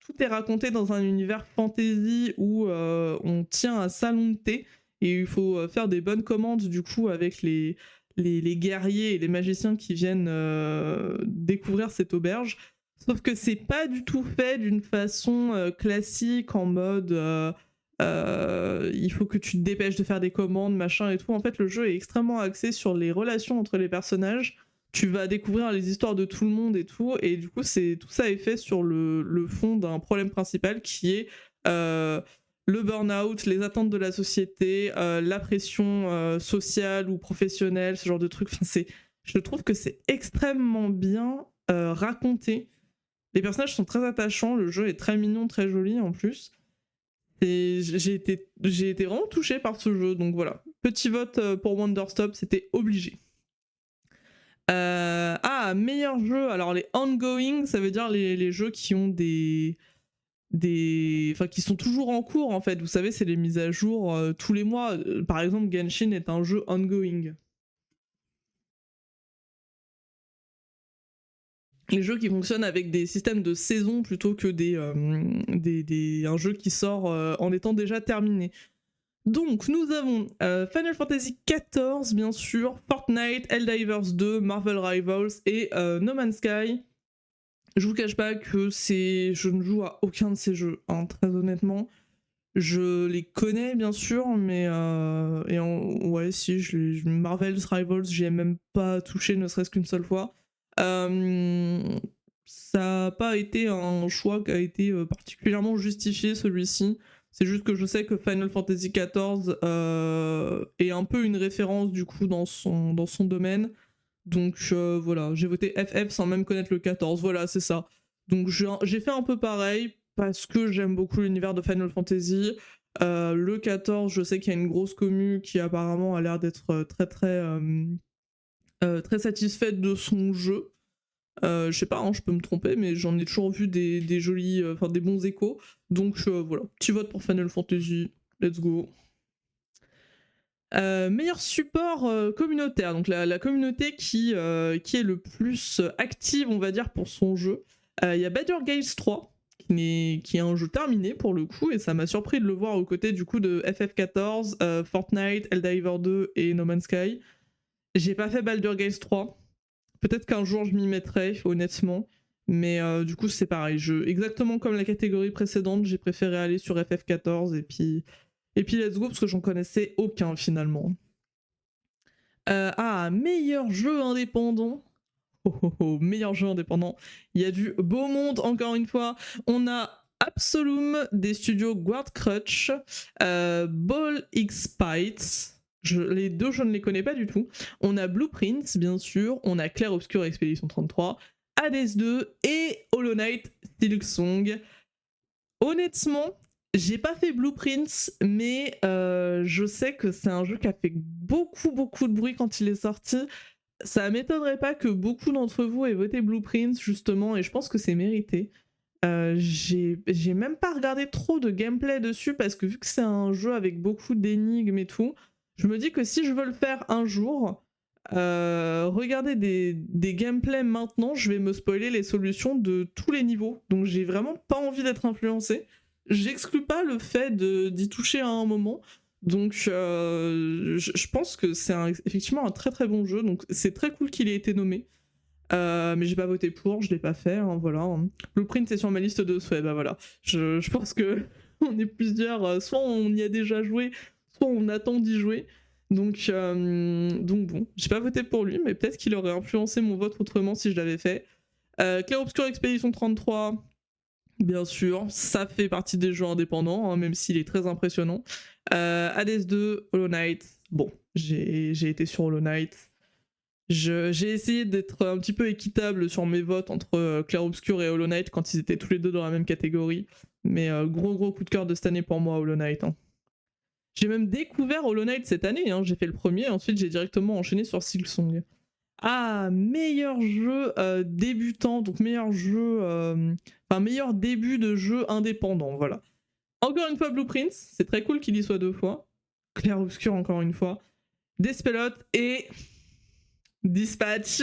tout est raconté dans un univers fantasy où on tient un salon de thé et il faut faire des bonnes commandes, du coup, avec les guerriers et les magiciens qui viennent découvrir cette auberge. Sauf que c'est pas du tout fait d'une façon classique en mode il faut que tu te dépêches de faire des commandes, machin et tout. En fait, le jeu est extrêmement axé sur les relations entre les personnages. Tu vas découvrir les histoires de tout le monde et tout. Et du coup, tout ça est fait sur le fond d'un problème principal qui est le burn-out, les attentes de la société, la pression sociale ou professionnelle, ce genre de trucs. Je trouve que c'est extrêmement bien raconté. Les personnages sont très attachants, le jeu est très mignon, très joli en plus. Et j'ai été vraiment touchée par ce jeu, donc voilà. Petit vote pour Wonderstop, c'était obligé. Meilleur jeu, alors les ongoing, ça veut dire les jeux qui ont enfin, qui sont toujours en cours en fait. Vous savez, c'est les mises à jour tous les mois. Par exemple, Genshin est un jeu ongoing. Les jeux qui fonctionnent avec des systèmes de saison plutôt que un jeu qui sort en étant déjà terminé. Donc nous avons Final Fantasy XIV bien sûr, Fortnite, Helldivers 2, Marvel Rivals et No Man's Sky. Je vous cache pas que je ne joue à aucun de ces jeux, hein, très honnêtement. Je les connais bien sûr, mais ouais si, Marvel Rivals j'y ai même pas touché ne serait-ce qu'une seule fois. Ça n'a pas été un choix qui a été particulièrement justifié celui-ci. C'est juste que je sais que Final Fantasy XIV est un peu une référence du coup dans son domaine. Donc voilà, j'ai voté FF sans même connaître le 14. Voilà, c'est ça. Donc j'ai fait un peu pareil parce que j'aime beaucoup l'univers de Final Fantasy. Le 14, je sais qu'il y a une grosse commu qui apparemment a l'air d'être très satisfaite de son jeu. Je sais pas, hein, je peux me tromper, mais j'en ai toujours vu des jolis, des bons échos. Donc voilà, petit vote pour Final Fantasy, let's go. Meilleur support communautaire, donc la communauté qui est le plus active, on va dire, pour son jeu. Il y a Baldur's Gate 3, qui est un jeu terminé pour le coup, et ça m'a surpris de le voir aux côtés du coup de FF14, Fortnite, Helldivers 2 et No Man's Sky. J'ai pas fait Baldur's Gate 3. Peut-être qu'un jour je m'y mettrai, honnêtement. Mais du coup, c'est pareil. Exactement comme la catégorie précédente, j'ai préféré aller sur FF14 et puis let's go, parce que j'en connaissais aucun finalement. Meilleur jeu indépendant. Meilleur jeu indépendant. Il y a du beau monde, encore une fois. On a Absolum des studios Guard Crutch, Ball X Spites. Les deux, je ne les connais pas du tout. On a Blueprints, bien sûr. On a Clair Obscur Expédition 33, Hades 2 et Hollow Knight Silksong. Honnêtement, j'ai pas fait Blueprints, mais je sais que c'est un jeu qui a fait beaucoup de bruit quand il est sorti. Ça m'étonnerait pas que beaucoup d'entre vous aient voté Blueprints, justement, et je pense que c'est mérité. J'ai même pas regardé trop de gameplay dessus, parce que vu que c'est un jeu avec beaucoup d'énigmes et tout, je me dis que si je veux le faire un jour, regarder des gameplays maintenant, je vais me spoiler les solutions de tous les niveaux. Donc j'ai vraiment pas envie d'être influencé. J'exclus pas le fait d'y toucher à un moment. Donc je pense que c'est effectivement un très très bon jeu, donc c'est très cool qu'il ait été nommé. Mais j'ai pas voté pour, je l'ai pas fait, hein, voilà. Blueprint c'est sur ma liste de souhaits, bah voilà. Je pense que on est plusieurs, soit on y a déjà joué, soit on attend d'y jouer. Donc bon, j'ai pas voté pour lui, mais peut-être qu'il aurait influencé mon vote autrement si je l'avais fait. Clair Obscur Expedition 33, bien sûr, ça fait partie des jeux indépendants, hein, même s'il est très impressionnant. Hades 2, Hollow Knight, bon, j'ai été sur Hollow Knight. J'ai essayé d'être un petit peu équitable sur mes votes entre Clair Obscur et Hollow Knight quand ils étaient tous les deux dans la même catégorie. Mais gros coup de cœur de cette année pour moi, Hollow Knight. Hein. J'ai même découvert Hollow Knight cette année, hein. J'ai fait le premier, ensuite j'ai directement enchaîné sur Silksong. Ah, meilleur jeu débutant, donc meilleur jeu... Enfin, meilleur début de jeu indépendant, voilà. Encore une fois, Blueprint, c'est très cool qu'il y soit 2 fois. Clair Obscur, encore une fois. Despelot et... Dispatch.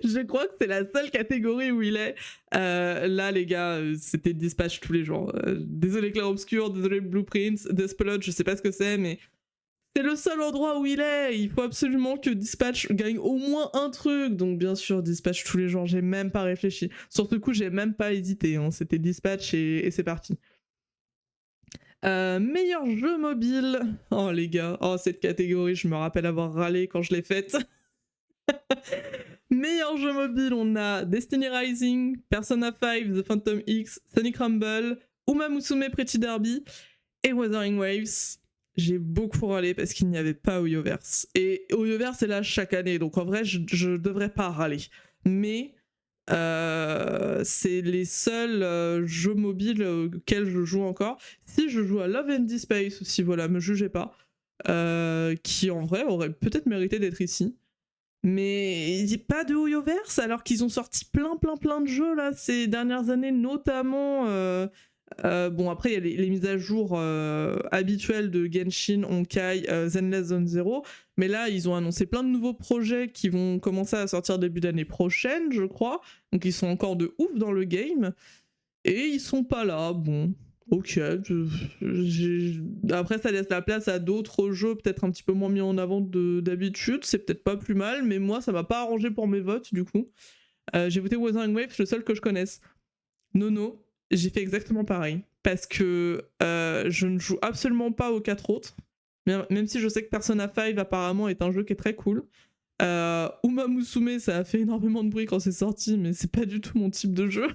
Je crois que c'est la seule catégorie où il est. Là, les gars, c'était Dispatch tous les jours. Désolé Clair Obscur, désolé Blueprints, Despelot, je sais pas ce que c'est, mais c'est le seul endroit où il est. Il faut absolument que Dispatch gagne au moins un truc. Donc, bien sûr, Dispatch tous les jours, j'ai même pas réfléchi. Sur ce coup, j'ai même pas hésité. Hein. C'était Dispatch et c'est parti. Meilleur jeu mobile. Oh, les gars, oh, cette catégorie, je me rappelle avoir râlé quand je l'ai faite. Meilleur jeu mobile, on a Destiny Rising, Persona 5, The Phantom X, Sonic Rumble, Uma Musume Pretty Derby et Wuthering Waves. J'ai beaucoup râlé parce qu'il n'y avait pas Oyoverse. Et Oyoverse est là chaque année, donc en vrai, je devrais pas râler. Mais c'est les seuls jeux mobiles auxquels je joue encore. Si je joue à Love and Space aussi, voilà, me jugez pas. Qui en vrai aurait peut-être mérité d'être ici. Mais il n'y a pas de Oyoverse alors qu'ils ont sorti plein de jeux là ces dernières années, notamment bon après il y a les mises à jour habituelles de Genshin, Honkai, Zenless Zone Zero, mais là ils ont annoncé plein de nouveaux projets qui vont commencer à sortir début d'année prochaine je crois, donc ils sont encore de ouf dans le game et ils sont pas là, bon. Ok, après ça laisse la place à d'autres jeux peut-être un petit peu moins mis en avant d'habitude, c'est peut-être pas plus mal, mais moi ça m'a pas arrangé pour mes votes du coup. J'ai voté Wuthering Waves, le seul que je connaisse. Nono, j'ai fait exactement pareil, parce que je ne joue absolument pas aux 4 autres, même si je sais que Persona 5 apparemment est un jeu qui est très cool. Uma Musume, ça a fait énormément de bruit quand c'est sorti, mais c'est pas du tout mon type de jeu.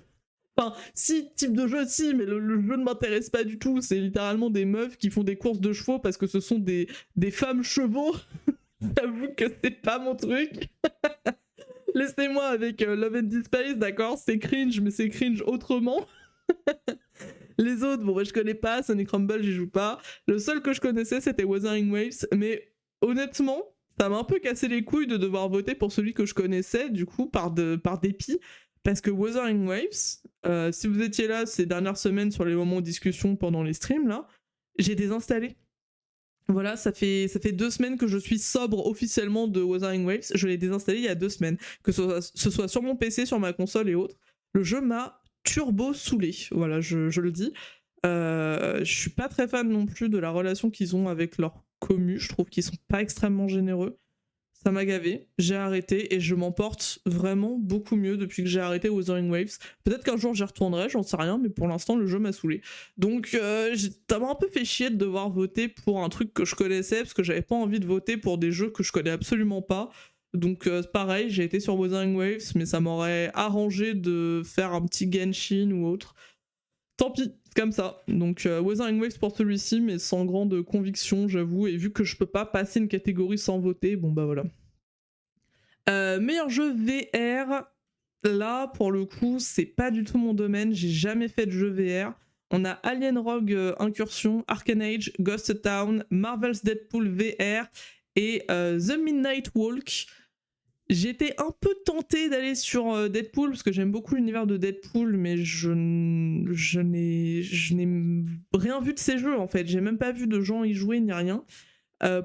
Enfin, si, type de jeu, si, mais le jeu ne m'intéresse pas du tout. C'est littéralement des meufs qui font des courses de chevaux parce que ce sont des femmes chevaux. J'avoue que c'est pas mon truc. Laissez-moi avec Love and Space, d'accord, c'est cringe, mais c'est cringe autrement. Les autres, bon, je connais pas, Sonic Rumble, j'y joue pas. Le seul que je connaissais, c'était Wuthering Waves, mais honnêtement, ça m'a un peu cassé les couilles de devoir voter pour celui que je connaissais, du coup, par dépit. Parce que Wuthering Waves, si vous étiez là ces dernières semaines sur les moments de discussion pendant les streams, là, j'ai désinstallé. Voilà, ça fait 2 semaines que je suis sobre officiellement de Wuthering Waves. Je l'ai désinstallé il y a 2 semaines. Que ce soit sur mon PC, sur ma console et autres. Le jeu m'a turbo saoulé. Voilà, je le dis. Je suis pas très fan non plus de la relation qu'ils ont avec leur commu. Je trouve qu'ils sont pas extrêmement généreux. Ça m'a gavé, j'ai arrêté et je m'en porte vraiment beaucoup mieux depuis que j'ai arrêté Wuthering Waves. Peut-être qu'un jour j'y retournerai, j'en sais rien, mais pour l'instant le jeu m'a saoulé. Donc ça m'a un peu fait chier de devoir voter pour un truc que je connaissais parce que j'avais pas envie de voter pour des jeux que je connais absolument pas. Donc pareil, j'ai été sur Wuthering Waves, mais ça m'aurait arrangé de faire un petit Genshin ou autre. Tant pis, c'est comme ça. Donc Wuthering Waves pour celui-ci, mais sans grande conviction, j'avoue. Et vu que je peux pas passer une catégorie sans voter, bon bah voilà. Meilleur jeu VR, là pour le coup, c'est pas du tout mon domaine. J'ai jamais fait de jeu VR. On a Alien Rogue Incursion, Arcane Age, Ghost Town, Marvel's Deadpool VR et The Midnight Walk. J'étais un peu tentée d'aller sur Deadpool parce que j'aime beaucoup l'univers de Deadpool, mais je n'ai rien vu de ces jeux en fait. J'ai même pas vu de gens y jouer ni rien.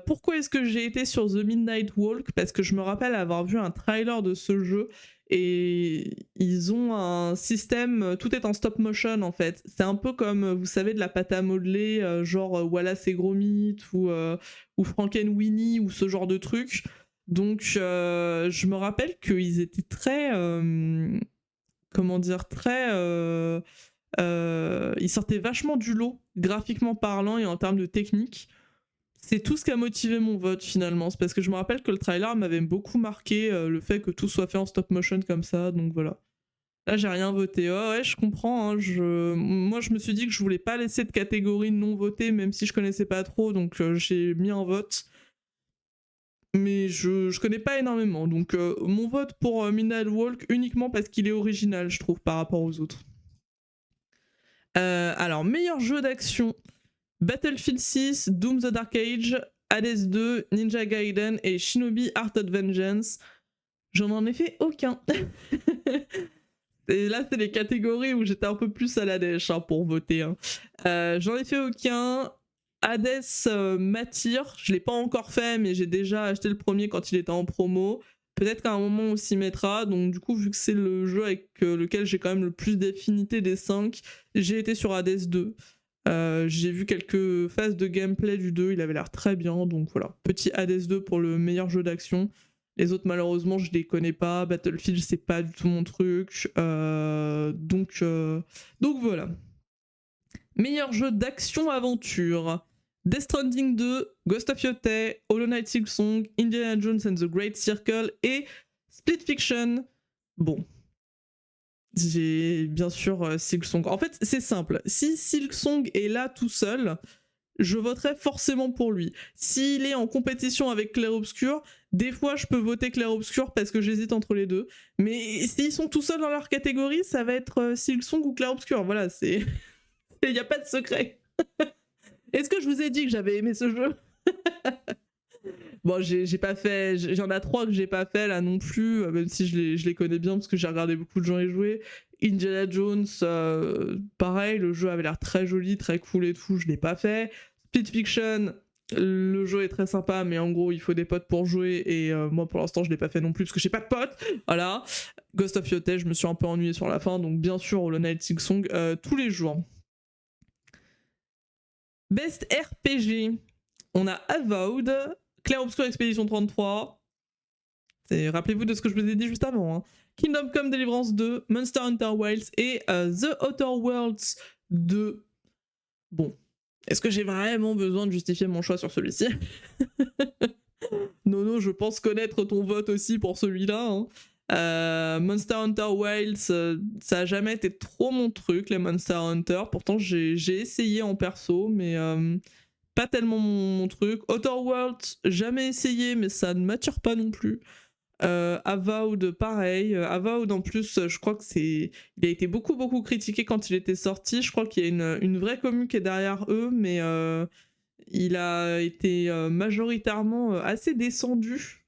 Pourquoi est-ce que j'ai été sur The Midnight Walk? Parce que je me rappelle avoir vu un trailer de ce jeu et ils ont un système, tout est en stop motion en fait. C'est un peu comme, vous savez, de la pâte à modeler, genre Wallace et Gromit ou Frankenweenie ou ce genre de truc. Donc je me rappelle qu'ils étaient très... comment dire? Très... ils sortaient vachement du lot, graphiquement parlant et en termes de technique. C'est tout ce qui a motivé mon vote finalement. C'est parce que je me rappelle que le trailer m'avait beaucoup marqué, le fait que tout soit fait en stop motion comme ça, donc voilà. Là, j'ai rien voté. Oh ouais, je comprends. Hein, moi, je me suis dit que je voulais pas laisser de catégorie non votée, même si je connaissais pas trop, donc j'ai mis un vote. Mais je connais pas énormément. Donc mon vote pour Midnight Walk uniquement parce qu'il est original, je trouve, par rapport aux autres. Alors, meilleur jeu d'action. Battlefield 6, Doom the Dark Age, Hades 2, Ninja Gaiden et Shinobi Art of Vengeance. J'en ai fait aucun. Et là, c'est les catégories où j'étais un peu plus à la dèche hein, pour voter. Hein. J'en ai fait aucun. Hades m'attire. Je l'ai pas encore fait, mais j'ai déjà acheté le premier quand il était en promo. Peut-être qu'à un moment on s'y mettra. Donc du coup, vu que c'est le jeu avec lequel j'ai quand même le plus d'affinité des 5, j'ai été sur Hades 2. J'ai vu quelques phases de gameplay du 2, il avait l'air très bien, donc voilà. Petit Hades 2 pour le meilleur jeu d'action. Les autres, malheureusement, je les connais pas. Battlefield, c'est pas du tout mon truc. Donc voilà. Meilleur jeu d'action-aventure. Death Stranding 2, Ghost of Yotei, Hollow Knight Silksong, Indiana Jones and the Great Circle et Split Fiction. Bon. J'ai bien sûr Silksong. En fait, c'est simple. Si Silksong est là tout seul, je voterai forcément pour lui. S'il est en compétition avec Clair Obscur, des fois je peux voter Clair Obscur parce que j'hésite entre les deux. Mais s'ils sont tout seuls dans leur catégorie, ça va être Silksong ou Clair Obscur. Voilà, c'est... Il n'y a pas de secret. Est-ce que je vous ai dit que j'avais aimé ce jeu? Bon, j'ai pas fait. J'en ai 3 que j'ai pas fait là non plus, même si je les connais bien parce que j'ai regardé beaucoup de gens y jouer. Indiana Jones, pareil, le jeu avait l'air très joli, très cool et tout, je l'ai pas fait. Split Fiction, le jeu est très sympa, mais en gros, il faut des potes pour jouer et moi pour l'instant, je l'ai pas fait non plus parce que j'ai pas de potes. Voilà. Ghost of Yotei, je me suis un peu ennuyé sur la fin, donc bien sûr, Hollow Knight Silksong tous les jours. Best RPG, on a Avowed, Clair Obscur Expedition 33. Rappelez-vous de ce que je vous ai dit juste avant. Hein. Kingdom Come Deliverance 2, Monster Hunter Wilds et The Outer Worlds 2. Bon, est-ce que j'ai vraiment besoin de justifier mon choix sur celui-ci? Nono, je pense connaître ton vote aussi pour celui-là. Hein. Monster Hunter Wilds, ça a jamais été trop mon truc, les Monster Hunter. Pourtant, j'ai essayé en perso, mais pas tellement mon truc. Outer Worlds, jamais essayé, mais ça ne m'attire pas non plus. Avowed, pareil. Avowed, en plus, je crois que il a été beaucoup critiqué quand il était sorti. Je crois qu'il y a une vraie commu qui est derrière eux, mais il a été majoritairement assez descendu.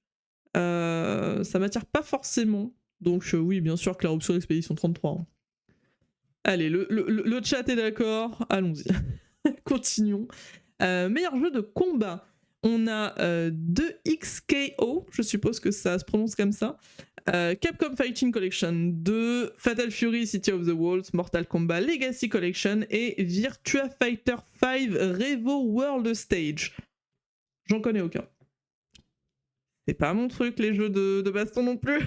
Ça m'attire pas forcément. Donc oui, bien sûr, Clair Obscur Expedition 33. Hein. Allez, le chat est d'accord. Allons-y. Continuons. Meilleur jeu de combat. On a 2XKO, je suppose que ça se prononce comme ça. Capcom Fighting Collection 2, Fatal Fury City of the Wolves, Mortal Kombat Legacy Collection et Virtua Fighter 5 Revo World Stage. J'en connais aucun. C'est pas mon truc, les jeux de baston non plus.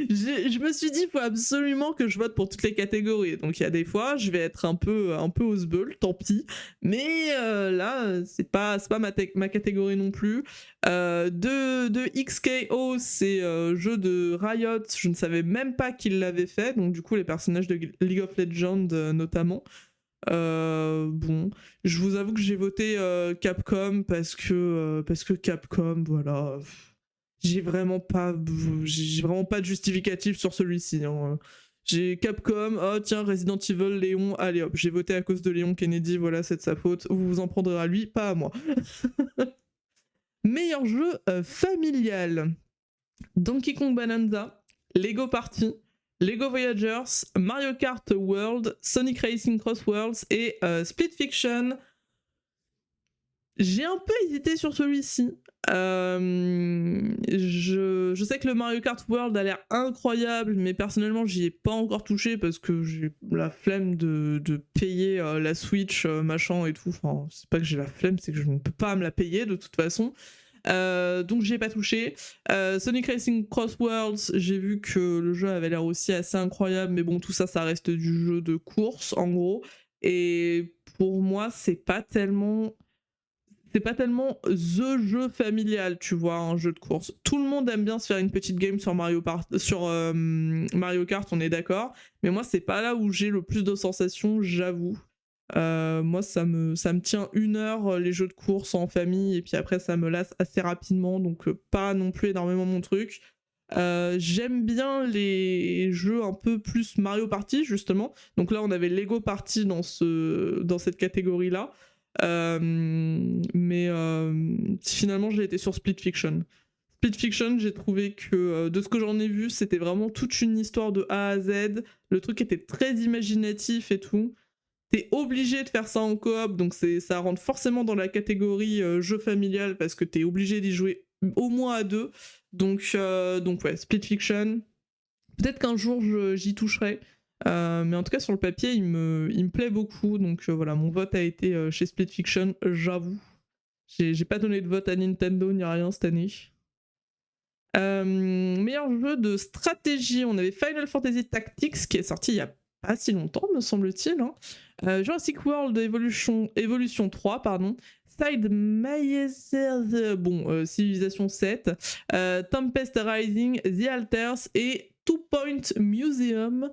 Je me suis dit, il faut absolument que je vote pour toutes les catégories. Donc il y a des fois, je vais être un peu osbeul, tant pis. Mais là, c'est pas ma catégorie non plus. De XKO, c'est jeu de Riot. Je ne savais même pas qu'ils l'avaient fait. Donc du coup, les personnages de League of Legends notamment. Bon, je vous avoue que j'ai voté Capcom parce que Capcom, voilà. J'ai vraiment pas de justificatif sur celui-ci. Hein. J'ai Capcom, oh tiens, Resident Evil, Léon, allez hop, j'ai voté à cause de Léon Kennedy, voilà, c'est de sa faute. Vous vous en prendrez à lui, pas à moi. Meilleur jeu familial. Donkey Kong Bonanza, Lego Party, Lego Voyagers, Mario Kart World, Sonic Racing Cross Worlds et Split Fiction. J'ai un peu hésité sur celui-ci. Je sais que le Mario Kart World a l'air incroyable, mais personnellement, j'y ai pas encore touché parce que j'ai la flemme de payer la Switch, machin et tout. Enfin, c'est pas que j'ai la flemme, c'est que je ne peux pas me la payer de toute façon. Donc j'y ai pas touché. Sonic Racing Cross Worlds, j'ai vu que le jeu avait l'air aussi assez incroyable, mais bon, tout ça, ça reste du jeu de course en gros. Et pour moi, c'est pas tellement the jeu familial, tu vois, un jeu de course. Tout le monde aime bien se faire une petite game sur Mario Kart, on est d'accord. Mais moi, c'est pas là où j'ai le plus de sensations, j'avoue. Moi, ça me tient 1 heure, les jeux de course en famille, et puis après, ça me lasse assez rapidement, donc pas non plus énormément mon truc. J'aime bien les jeux un peu plus Mario Party, justement. Donc là, on avait Lego Party dans cette catégorie-là. Mais finalement, j'ai été sur Split Fiction. Split Fiction, j'ai trouvé que de ce que j'en ai vu, c'était vraiment toute une histoire de A à Z. Le truc était très imaginatif et tout. T'es obligé de faire ça en coop, donc ça rentre forcément dans la catégorie jeu familial parce que t'es obligé d'y jouer au moins à 2. Donc ouais, Split Fiction. Peut-être qu'un jour j'y toucherai. Mais en tout cas, sur le papier, il me plaît beaucoup. Donc voilà, mon vote a été chez Split Fiction, j'avoue. J'ai pas donné de vote à Nintendo ni rien cette année. Meilleur jeu de stratégie, on avait Final Fantasy Tactics qui est sorti il y a pas si longtemps, me semble-t-il. Hein. Jurassic World Evolution 3, pardon. Side Meier, Civilization 7, Tempest Rising, The Alters et Two Point Museum.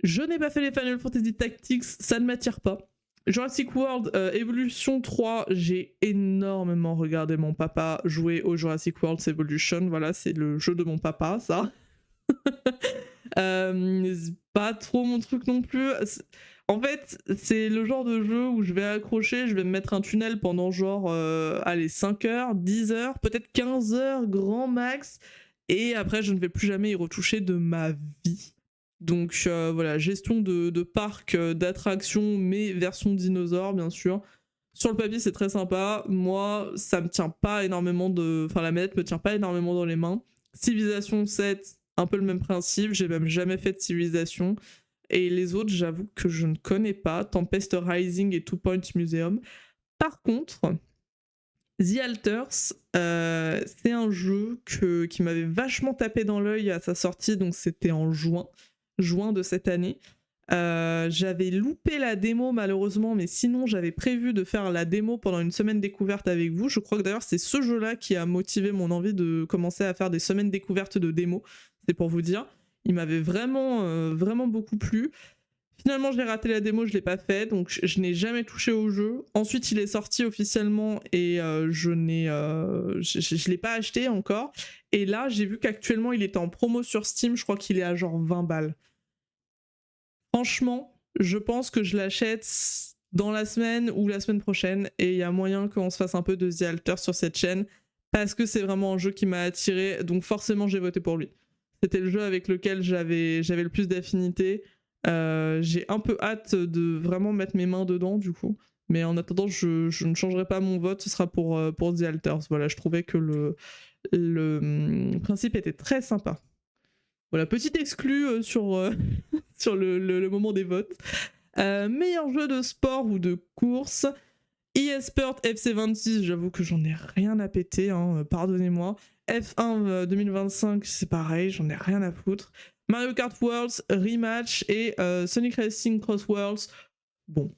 Je n'ai pas fait les Final Fantasy Tactics, ça ne m'attire pas. Jurassic World Evolution 3, j'ai énormément regardé mon papa jouer au Jurassic World Evolution. Voilà, c'est le jeu de mon papa, ça. Pas trop mon truc non plus. En fait, c'est le genre de jeu où je vais accrocher, je vais me mettre un tunnel pendant genre, 5 heures, 10 heures, peut-être 15 heures, grand max. Et après, je ne vais plus jamais y retoucher de ma vie. Donc voilà, gestion de parc, d'attractions, mais version dinosaure, bien sûr. Sur le papier, c'est très sympa. Moi, ça me tient pas énormément Enfin, la manette me tient pas énormément dans les mains. Civilization 7, un peu le même principe. J'ai même jamais fait de Civilization. Et les autres, j'avoue que je ne connais pas. Tempest Rising et Two Point Museum. Par contre, The Alters, c'est un jeu qui m'avait vachement tapé dans l'œil à sa sortie, donc c'était en juin de cette année. J'avais loupé la démo malheureusement, mais sinon j'avais prévu de faire la démo pendant une semaine découverte avec vous. Je crois que d'ailleurs c'est ce jeu-là qui a motivé mon envie de commencer à faire des semaines découvertes de démo. C'est pour vous dire. Il m'avait vraiment, vraiment beaucoup plu. Finalement, j'ai raté la démo, je l'ai pas fait, donc je n'ai jamais touché au jeu. Ensuite, il est sorti officiellement et je l'ai pas acheté encore. Et là, j'ai vu qu'actuellement, il était en promo sur Steam. Je crois qu'il est à genre 20 balles. Franchement, je pense que je l'achète dans la semaine ou la semaine prochaine. Et il y a moyen qu'on se fasse un peu de The Alter sur cette chaîne parce que c'est vraiment un jeu qui m'a attiré. Donc forcément, j'ai voté pour lui. C'était le jeu avec lequel j'avais le plus d'affinité. J'ai un peu hâte de vraiment mettre mes mains dedans du coup, mais en attendant je ne changerai pas mon vote, ce sera pour The Alters. Voilà, je trouvais que le principe était très sympa. Voilà, petite exclue sur, sur le moment des votes. Meilleur jeu de sport ou de course, eSport FC26, j'avoue que j'en ai rien à péter, hein, pardonnez-moi. F1 2025, c'est pareil, j'en ai rien à foutre. Mario Kart Worlds, Rematch et Sonic Racing Cross Worlds. Bon,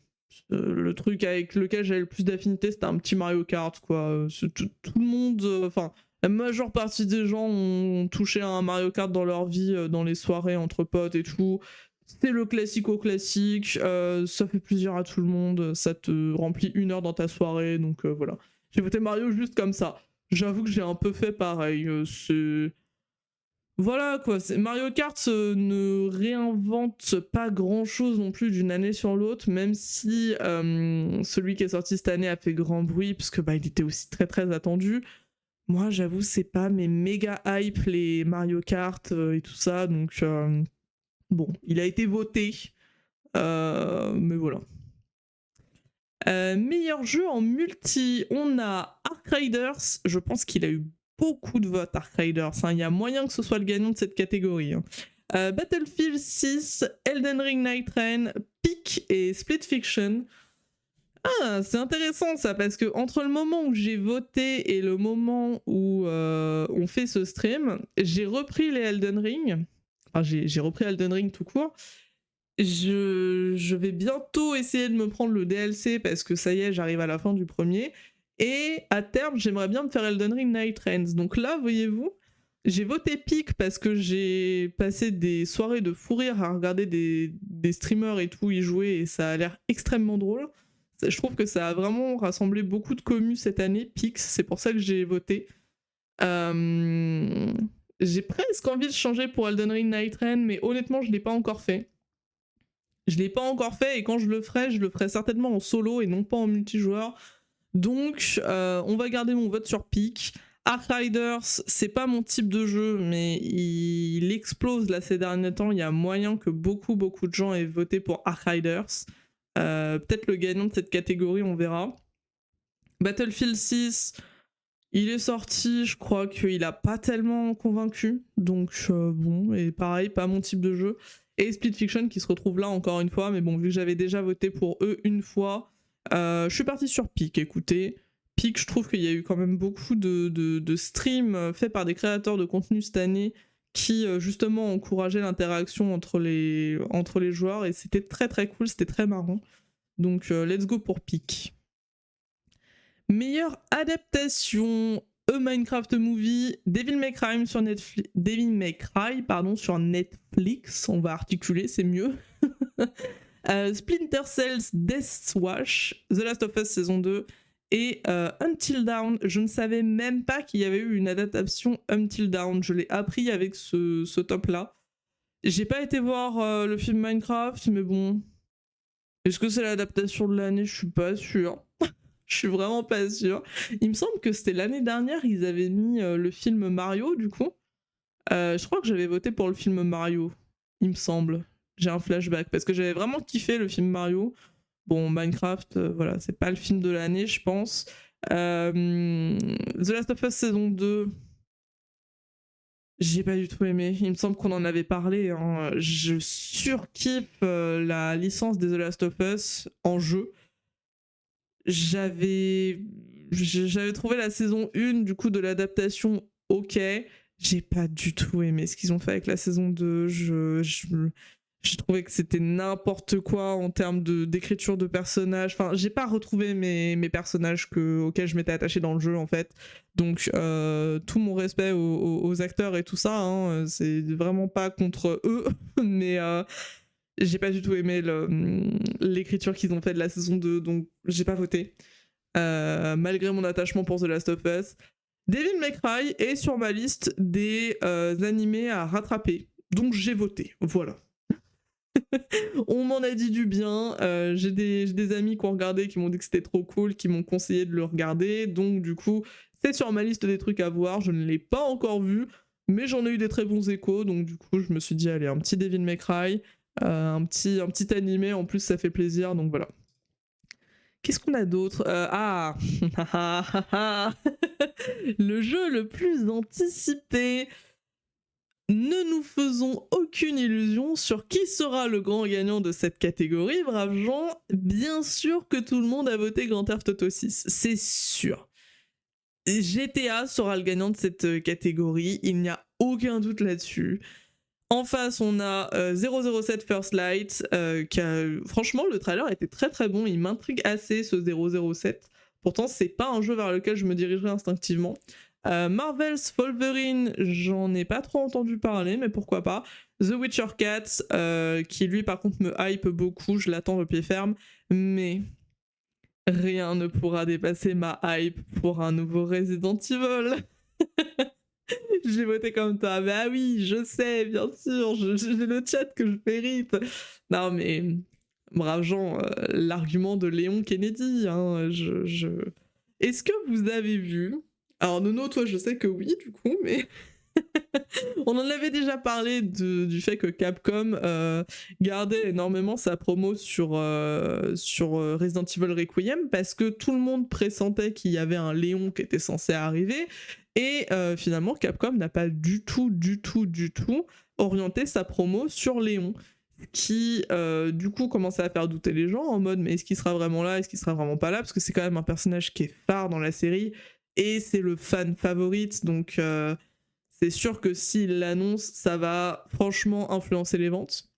le truc avec lequel j'avais le plus d'affinité, c'était un petit Mario Kart, quoi. Tout le monde, enfin, la majeure partie des gens ont touché à un Mario Kart dans leur vie, dans les soirées entre potes et tout. C'est le classico-classique, ça fait plaisir à tout le monde, ça te remplit 1 heure dans ta soirée, donc voilà. J'ai voté Mario juste comme ça. J'avoue que j'ai un peu fait pareil, c'est... Voilà quoi, Mario Kart ne réinvente pas grand chose non plus d'une année sur l'autre, même si celui qui est sorti cette année a fait grand bruit, parce que il était aussi très très attendu. Moi j'avoue, c'est pas mes méga hype les Mario Kart et tout ça, donc bon, il a été voté, mais voilà. Meilleur jeu en multi, on a Arkriders. Je pense qu'il a eu beaucoup de votes, Arkriders. Hein. Il y a moyen que ce soit le gagnant de cette catégorie. Hein. Battlefield 6, Elden Ring Night Rain, Peak et Split Fiction. Ah, c'est intéressant ça, parce que entre le moment où j'ai voté et le moment où on fait ce stream, j'ai repris les Elden Ring. Enfin, j'ai repris Elden Ring tout court. Je vais bientôt essayer de me prendre le DLC parce que ça y est, j'arrive à la fin du premier. Et à terme, j'aimerais bien me faire Elden Ring Night Rains. Donc là, voyez-vous, j'ai voté Peak parce que j'ai passé des soirées de fou rire à regarder des streamers et tout y jouer et ça a l'air extrêmement drôle. Je trouve que ça a vraiment rassemblé beaucoup de commus cette année, Peak, c'est pour ça que j'ai voté. J'ai presque envie de changer pour Elden Ring Night Rain, mais honnêtement, je l'ai pas encore fait. Je l'ai pas encore fait et quand je le ferai certainement en solo et non pas en multijoueur. Donc, on va garder mon vote sur Peak. Arkriders, c'est pas mon type de jeu, mais il explose là ces derniers temps. Il y a moyen que beaucoup de gens aient voté pour Arkriders. Peut-être le gagnant de cette catégorie, on verra. Battlefield 6, il est sorti, je crois qu'il a pas tellement convaincu. Donc, bon, et pareil, pas mon type de jeu. Et Split Fiction qui se retrouve là encore une fois, mais bon, vu que j'avais déjà voté pour eux une fois, je suis partie sur Peak. Écoutez, Peak, je trouve qu'il y a eu quand même beaucoup de streams faits par des créateurs de contenu cette année qui justement encourageaient l'interaction entre les joueurs et c'était très cool, c'était très marrant. Donc let's go pour Peak. Meilleure adaptation, A Minecraft Movie, Devil May Cry sur Netflix, sur Netflix, on va articuler, c'est mieux. Splinter Cell, Death Watch, The Last of Us saison 2 et Until Dawn. Je ne savais même pas qu'il y avait eu une adaptation Until Dawn, je l'ai appris avec ce top là. J'ai pas été voir le film Minecraft, mais bon, est-ce que c'est l'adaptation de l'année? Je suis pas sûre. Je suis vraiment pas sûre. Il me semble que c'était l'année dernière, ils avaient mis le film Mario, du coup. Je crois que j'avais voté pour le film Mario, il me semble. J'ai un flashback, parce que j'avais vraiment kiffé le film Mario. Bon, Minecraft, voilà, c'est pas le film de l'année, je pense. The Last of Us saison 2, j'ai pas du tout aimé. Il me semble qu'on en avait parlé. Hein. Je surkiffe la licence des The Last of Us en jeu. J'avais trouvé la saison 1 du coup de l'adaptation ok. J'ai pas du tout aimé ce qu'ils ont fait avec la saison 2. J'ai trouvé que c'était n'importe quoi en termes d'écriture de personnages. Enfin, j'ai pas retrouvé mes personnages auxquels je m'étais attachée dans le jeu en fait. Donc tout mon respect aux acteurs et tout ça. Hein, c'est vraiment pas contre eux, mais j'ai pas du tout aimé l'écriture qu'ils ont fait de la saison 2, donc j'ai pas voté. Malgré mon attachement pour The Last of Us. Devil May Cry est sur ma liste des animés à rattraper, donc j'ai voté, voilà. On m'en a dit du bien, j'ai des amis qui ont regardé, qui m'ont dit que c'était trop cool, qui m'ont conseillé de le regarder, donc du coup, c'est sur ma liste des trucs à voir, je ne l'ai pas encore vu, mais j'en ai eu des très bons échos, donc du coup, je me suis dit, allez, un petit Devil May Cry, un petit animé, en plus ça fait plaisir, donc voilà. Qu'est-ce qu'on a d'autre? Le jeu le plus anticipé. Ne nous faisons aucune illusion sur qui sera le grand gagnant de cette catégorie, braves gens. Bien sûr que tout le monde a voté Grand Theft Auto 6, c'est sûr. GTA sera le gagnant de cette catégorie, il n'y a aucun doute là-dessus. En face, on a 007 First Light, franchement, le trailer était très bon, il m'intrigue assez ce 007. Pourtant, c'est pas un jeu vers lequel je me dirigerai instinctivement. Marvel's Wolverine, j'en ai pas trop entendu parler, mais pourquoi pas. The Witcher 4, qui lui par contre me hype beaucoup, je l'attends de pied ferme, mais rien ne pourra dépasser ma hype pour un nouveau Resident Evil. J'ai voté comme toi. Bah oui, je sais, bien sûr, j'ai le chat que je mérite. Non mais, braves gens, l'argument de Léon Kennedy, hein, Est-ce que vous avez vu... Alors Nono, toi je sais que oui du coup, mais... On en avait déjà parlé du fait que Capcom gardait énormément sa promo sur Resident Evil Requiem parce que tout le monde pressentait qu'il y avait un Léon qui était censé arriver et finalement Capcom n'a pas du tout orienté sa promo sur Léon, qui du coup commençait à faire douter les gens en mode mais est-ce qu'il sera vraiment là, est-ce qu'il sera vraiment pas là, parce que c'est quand même un personnage qui est phare dans la série et c'est le fan favorite, donc c'est sûr que s'il l'annonce, ça va franchement influencer les ventes.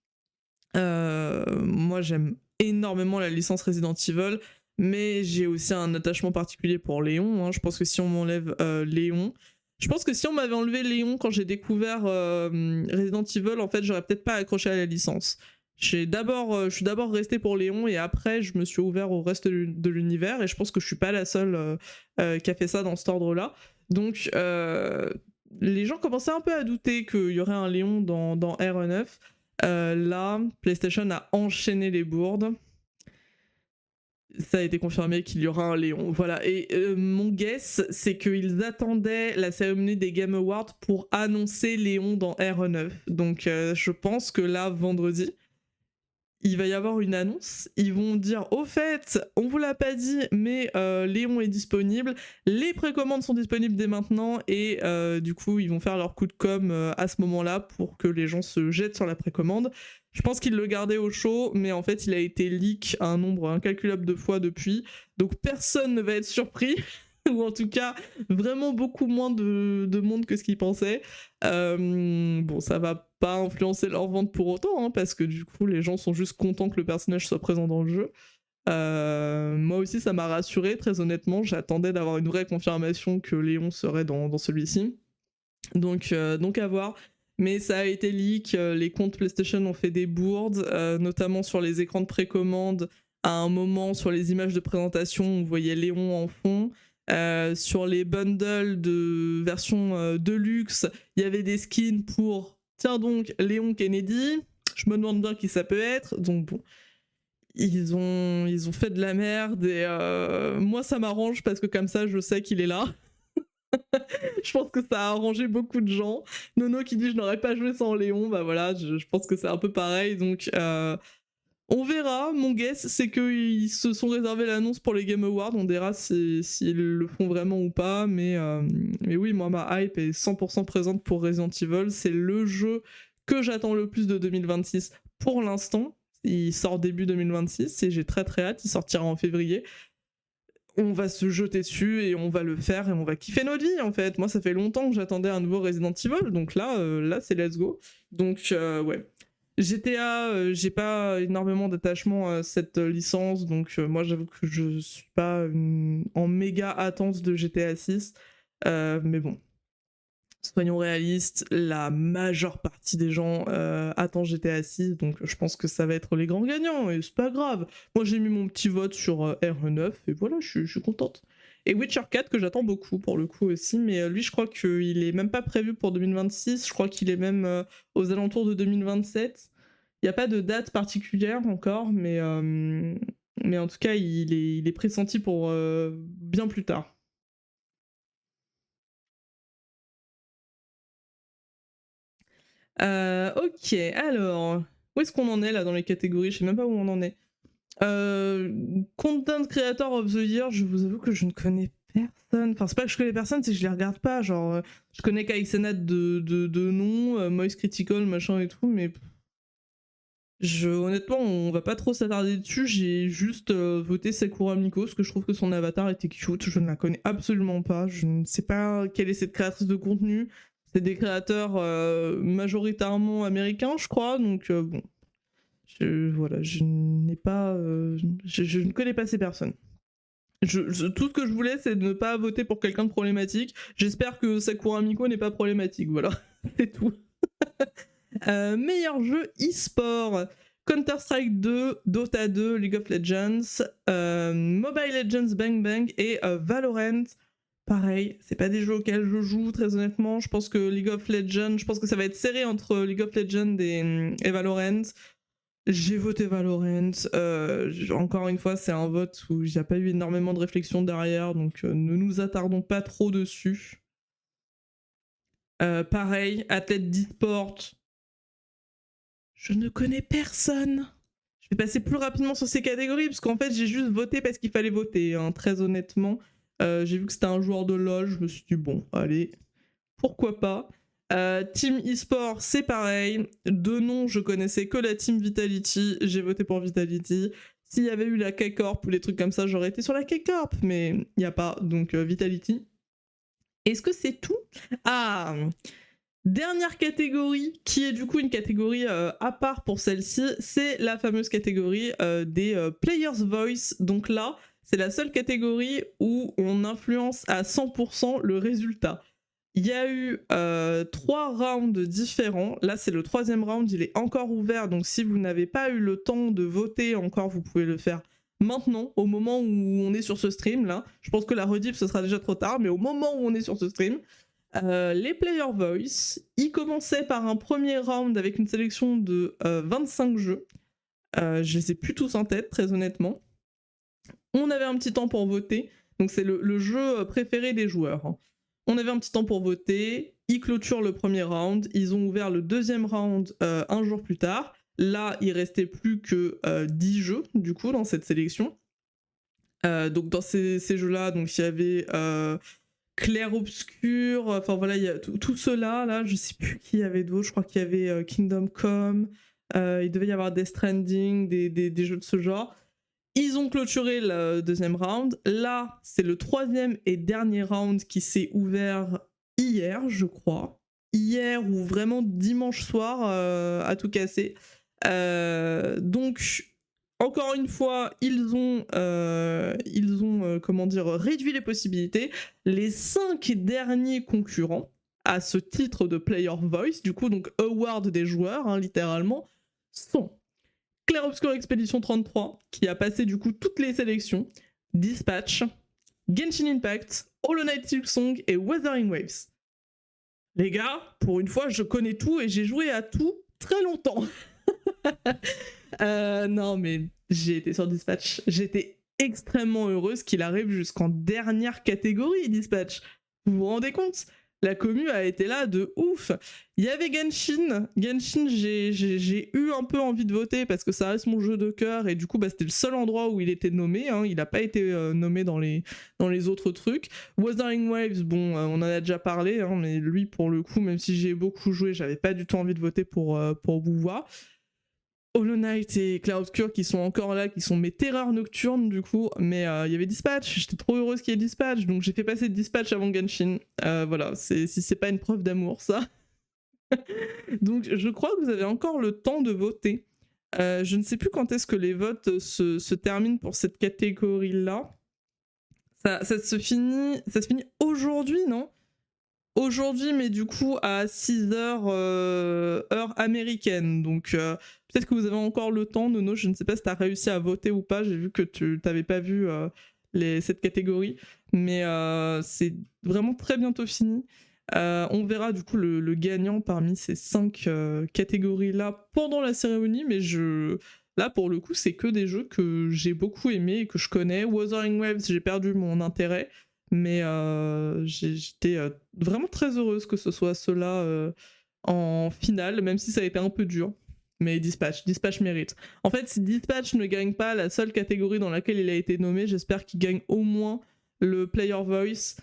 Moi, j'aime énormément la licence Resident Evil, mais j'ai aussi un attachement particulier pour Léon. Hein. Je pense que si on m'enlève Léon, je pense que si on m'avait enlevé Léon quand j'ai découvert Resident Evil, en fait, j'aurais peut-être pas accroché à la licence. Je suis d'abord restée pour Léon et après, je me suis ouvert au reste de l'univers et je pense que je suis pas la seule qui a fait ça dans cet ordre-là. Donc, les gens commençaient un peu à douter qu'il y aurait un Léon dans RE9. Là, PlayStation a enchaîné les bourdes. Ça a été confirmé qu'il y aura un Léon. Voilà. Et mon guess, c'est qu'ils attendaient la cérémonie des Game Awards pour annoncer Léon dans RE9. Donc je pense que là, vendredi, il va y avoir une annonce, ils vont dire au fait, on vous l'a pas dit, mais Léon est disponible, les précommandes sont disponibles dès maintenant et du coup ils vont faire leur coup de com à ce moment-là pour que les gens se jettent sur la précommande. Je pense qu'ils le gardaient au chaud, mais en fait il a été leak un nombre incalculable de fois depuis, donc personne ne va être surpris. Ou en tout cas vraiment beaucoup moins de monde que ce qu'ils pensaient. Bon, ça va pas influencer leur vente pour autant, hein, parce que du coup les gens sont juste contents que le personnage soit présent dans le jeu. Moi aussi ça m'a rassuré, très honnêtement, j'attendais d'avoir une vraie confirmation que Léon serait dans celui-ci. Donc à voir. Mais ça a été leak, les comptes PlayStation ont fait des bourdes, notamment sur les écrans de précommande. À un moment, sur les images de présentation, on voyait Léon en fond. Sur les bundles de version deluxe, il y avait des skins pour, tiens donc, Léon Kennedy. Je me demande bien qui ça peut être. Donc bon, ils ont fait de la merde et moi ça m'arrange parce que comme ça je sais qu'il est là. Je pense que ça a arrangé beaucoup de gens. Nono qui dit je n'aurais pas joué sans Léon, bah voilà, je pense que c'est un peu pareil. Donc on verra. Mon guess, c'est qu'ils se sont réservés l'annonce pour les Game Awards. On verra s'ils le font vraiment ou pas. Mais oui, moi, ma hype est 100% présente pour Resident Evil. C'est le jeu que j'attends le plus de 2026 pour l'instant. Il sort début 2026 et j'ai très très hâte. Il sortira en février. On va se jeter dessus et on va le faire et on va kiffer notre vie en fait. Moi, ça fait longtemps que j'attendais un nouveau Resident Evil. Donc là c'est let's go. Donc ouais. GTA, j'ai pas énormément d'attachement à cette licence, donc moi j'avoue que je suis pas en méga attente de GTA 6. Mais bon, soyons réalistes, la majeure partie des gens attend GTA 6, donc je pense que ça va être les grands gagnants, et c'est pas grave. Moi j'ai mis mon petit vote sur RE9, et voilà, je suis contente. Et Witcher 4 que j'attends beaucoup pour le coup aussi, mais lui je crois qu'il est même pas prévu pour 2026, je crois qu'il est même aux alentours de 2027. Il n'y a pas de date particulière encore, mais en tout cas il est pressenti pour bien plus tard. Ok, alors, où est-ce qu'on en est là dans les catégories? Je sais même pas où on en est. Content Creator of the Year, je vous avoue que je ne connais personne. Enfin, c'est pas que je connais personne, c'est que je les regarde pas. Genre, je connais KXNat de nom, Moist Critical, machin et tout, mais honnêtement, on va pas trop s'attarder dessus. J'ai juste voté Sakura Miko parce que je trouve que son avatar était cute. Je ne la connais absolument pas. Je ne sais pas quelle est cette créatrice de contenu. C'est des créateurs majoritairement américains, je crois. Donc bon, voilà, je n'ai pas, je ne connais pas ces personnes. Tout ce que je voulais, c'est de ne pas voter pour quelqu'un de problématique. J'espère que Sakura Miko n'est pas problématique. Voilà, c'est tout. Meilleur jeu e-sport: Counter-Strike 2, Dota 2, League of Legends, Mobile Legends Bang Bang et Valorant. Pareil, c'est pas des jeux auxquels je joue très honnêtement. Je pense que League of Legends, je pense que ça va être serré entre League of Legends et Valorant. J'ai voté Valorant. Encore une fois, c'est un vote où il n'y a pas eu énormément de réflexion derrière, donc ne nous attardons pas trop dessus. Pareil, athlète d'e-sport. Je ne connais personne. Je vais passer plus rapidement sur ces catégories, parce qu'en fait, j'ai juste voté parce qu'il fallait voter, hein, très honnêtement. J'ai vu que c'était un joueur de LoL, je me suis dit, bon, allez, pourquoi pas. Team eSport, c'est pareil. De nom, je connaissais que la Team Vitality, j'ai voté pour Vitality. S'il y avait eu la K-Corp ou les trucs comme ça, j'aurais été sur la K-Corp, mais il n'y a pas, donc Vitality. Est-ce que c'est tout? Ah, dernière catégorie, qui est du coup une catégorie à part pour celle-ci, c'est la fameuse catégorie des Players Voice. Donc là, c'est la seule catégorie où on influence à 100% le résultat. Il y a eu 3 rounds différents. Là, c'est le 3e round, il est encore ouvert. Donc si vous n'avez pas eu le temps de voter encore, vous pouvez le faire maintenant, au moment où on est sur ce stream là. Je pense que la rediff, ce sera déjà trop tard, mais au moment où on est sur ce stream, les Player Voice, ils commençaient par un premier round avec une sélection de 25 jeux. Je les ai plus tous en tête, très honnêtement. On avait un petit temps pour voter, donc c'est le jeu préféré des joueurs, hein. On avait un petit temps pour voter, ils clôturent le premier round, ils ont ouvert le 2e round un jour plus tard. Là, il restait plus que 10 jeux, du coup, dans cette sélection. Donc dans ces jeux-là, donc il y avait Clair Obscur, enfin voilà, il y a tout cela, là, je sais plus qui y avait d'autres, je crois qu'il y avait Kingdom Come, il devait y avoir Death Stranding, des jeux de ce genre. Ils ont clôturé le 2e round. Là, c'est le 3e et dernier round qui s'est ouvert hier, je crois. Hier ou vraiment dimanche soir, à tout casser. Donc, encore une fois, ils ont comment dire, réduit les possibilités. Les 5 derniers concurrents à ce titre de Player Voice, du coup, donc award des joueurs, hein, littéralement, sont Clair Obscur Expedition 33, qui a passé du coup toutes les sélections, Dispatch, Genshin Impact, Hollow Knight Silksong et Wuthering Waves. Les gars, pour une fois, je connais tout et j'ai joué à tout très longtemps. Non, mais j'ai été sur Dispatch. J'étais extrêmement heureuse qu'il arrive jusqu'en dernière catégorie, Dispatch. Vous vous rendez compte? La commu a été là de ouf. Il y avait Genshin. Genshin, j'ai eu un peu envie de voter parce que ça reste mon jeu de cœur et du coup, c'était le seul endroit où il était nommé, hein. Il n'a pas été nommé dans les autres trucs. Wuthering Waves, bon, on en a déjà parlé, hein, mais lui, pour le coup, même si j'ai beaucoup joué, j'avais pas du tout envie de voter pour WoW. Hollow Knight et Clair Obscur qui sont encore là, qui sont mes terreurs nocturnes du coup, mais il y avait Dispatch, j'étais trop heureuse qu'il y ait Dispatch, donc j'ai fait passer Dispatch avant Genshin. Voilà, si c'est pas une preuve d'amour ça. Donc je crois que vous avez encore le temps de voter. Je ne sais plus quand est-ce que les votes se terminent pour cette catégorie-là. Ça se finit aujourd'hui, non? Aujourd'hui, mais du coup à 6h heure américaine. Donc peut-être que vous avez encore le temps, Nono. Je ne sais pas si tu as réussi à voter ou pas. J'ai vu que tu n'avais pas vu cette catégorie. Mais c'est vraiment très bientôt fini. On verra du coup le gagnant parmi ces 5 catégories-là pendant la cérémonie. Mais là, pour le coup, c'est que des jeux que j'ai beaucoup aimés et que je connais. Wuthering Waves, j'ai perdu mon intérêt. Mais j'étais vraiment très heureuse que ce soit cela en finale, même si ça a été un peu dur. Mais Dispatch mérite. En fait, si Dispatch ne gagne pas la seule catégorie dans laquelle il a été nommé, j'espère qu'il gagne au moins le Player Voice.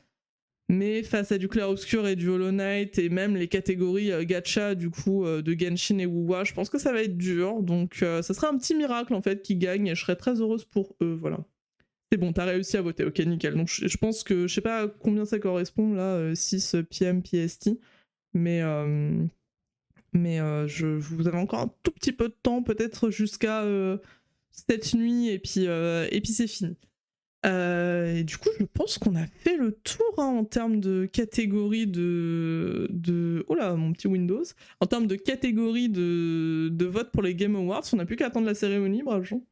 Mais face à du Clair Obscur et du Hollow Knight, et même les catégories gacha du coup de Genshin et WoW, je pense que ça va être dur. Donc ça sera un petit miracle en fait qui gagne et je serais très heureuse pour eux, voilà. C'est bon, t'as réussi à voter, ok, nickel. Donc je pense que, je sais pas combien ça correspond là, 6 PM PST, mais vous avez encore un tout petit peu de temps, peut-être jusqu'à cette nuit, et puis c'est fini. Et du coup, je pense qu'on a fait le tour hein, en termes de catégorie de... Oh là, mon petit Windows. En termes de catégorie de vote pour les Game Awards, on n'a plus qu'à attendre la cérémonie, bravo gens.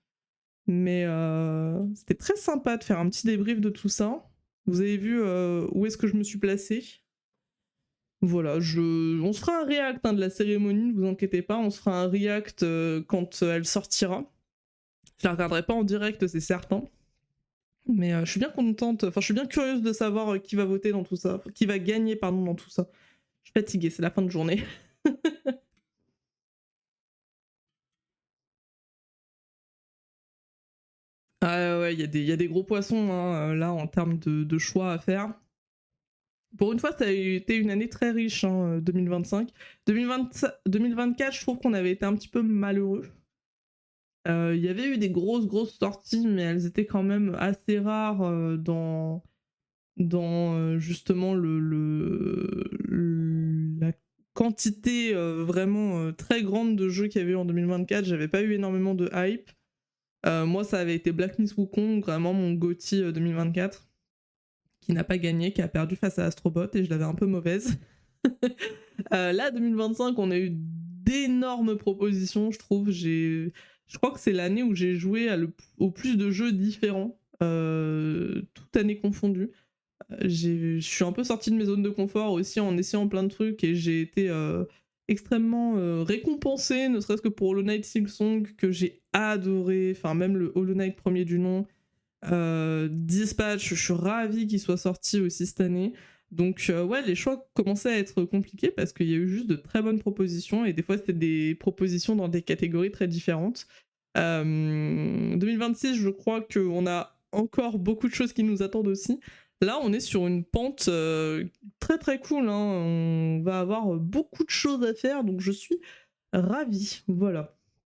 Mais c'était très sympa de faire un petit débrief de tout ça. Vous avez vu où est-ce que je me suis placée. Voilà, on se fera un react hein, de la cérémonie, ne vous inquiétez pas, on se fera un react quand elle sortira. Je la regarderai pas en direct, c'est certain. Mais je suis bien contente, enfin je suis bien curieuse de savoir qui va voter dans tout ça, qui va gagner pardon dans tout ça. Je suis fatiguée, c'est la fin de journée. Ah ouais, il y a des gros poissons hein, là en termes de choix à faire. Pour une fois, ça a été une année très riche, hein, 2025. 2024, je trouve qu'on avait été un petit peu malheureux. Il y avait eu des grosses sorties, mais elles étaient quand même assez rares dans justement la quantité vraiment très grande de jeux qu'il y avait eu en 2024. J'avais pas eu énormément de hype. Moi, ça avait été Black Myth Wukong, vraiment mon GOTY 2024, qui n'a pas gagné, qui a perdu face à Astrobot, et je l'avais un peu mauvaise. Là, 2025, on a eu d'énormes propositions, je trouve. Je crois que c'est l'année où j'ai joué au plus de jeux différents, toute année confondue. Je suis un peu sortie de mes zones de confort aussi en essayant plein de trucs et j'ai été extrêmement récompensée, ne serait-ce que pour Hollow Knight Silksong que j'ai adoré, enfin même le Hollow Knight premier du nom. Dispatch, je suis ravie qu'il soit sorti aussi cette année. Donc ouais, les choix commençaient à être compliqués parce qu'il y a eu juste de très bonnes propositions et des fois c'était des propositions dans des catégories très différentes. 2026, je crois qu'on a encore beaucoup de choses qui nous attendent aussi. Là, on est sur une pente très très cool. Hein. On va avoir beaucoup de choses à faire, donc je suis ravie. Voilà.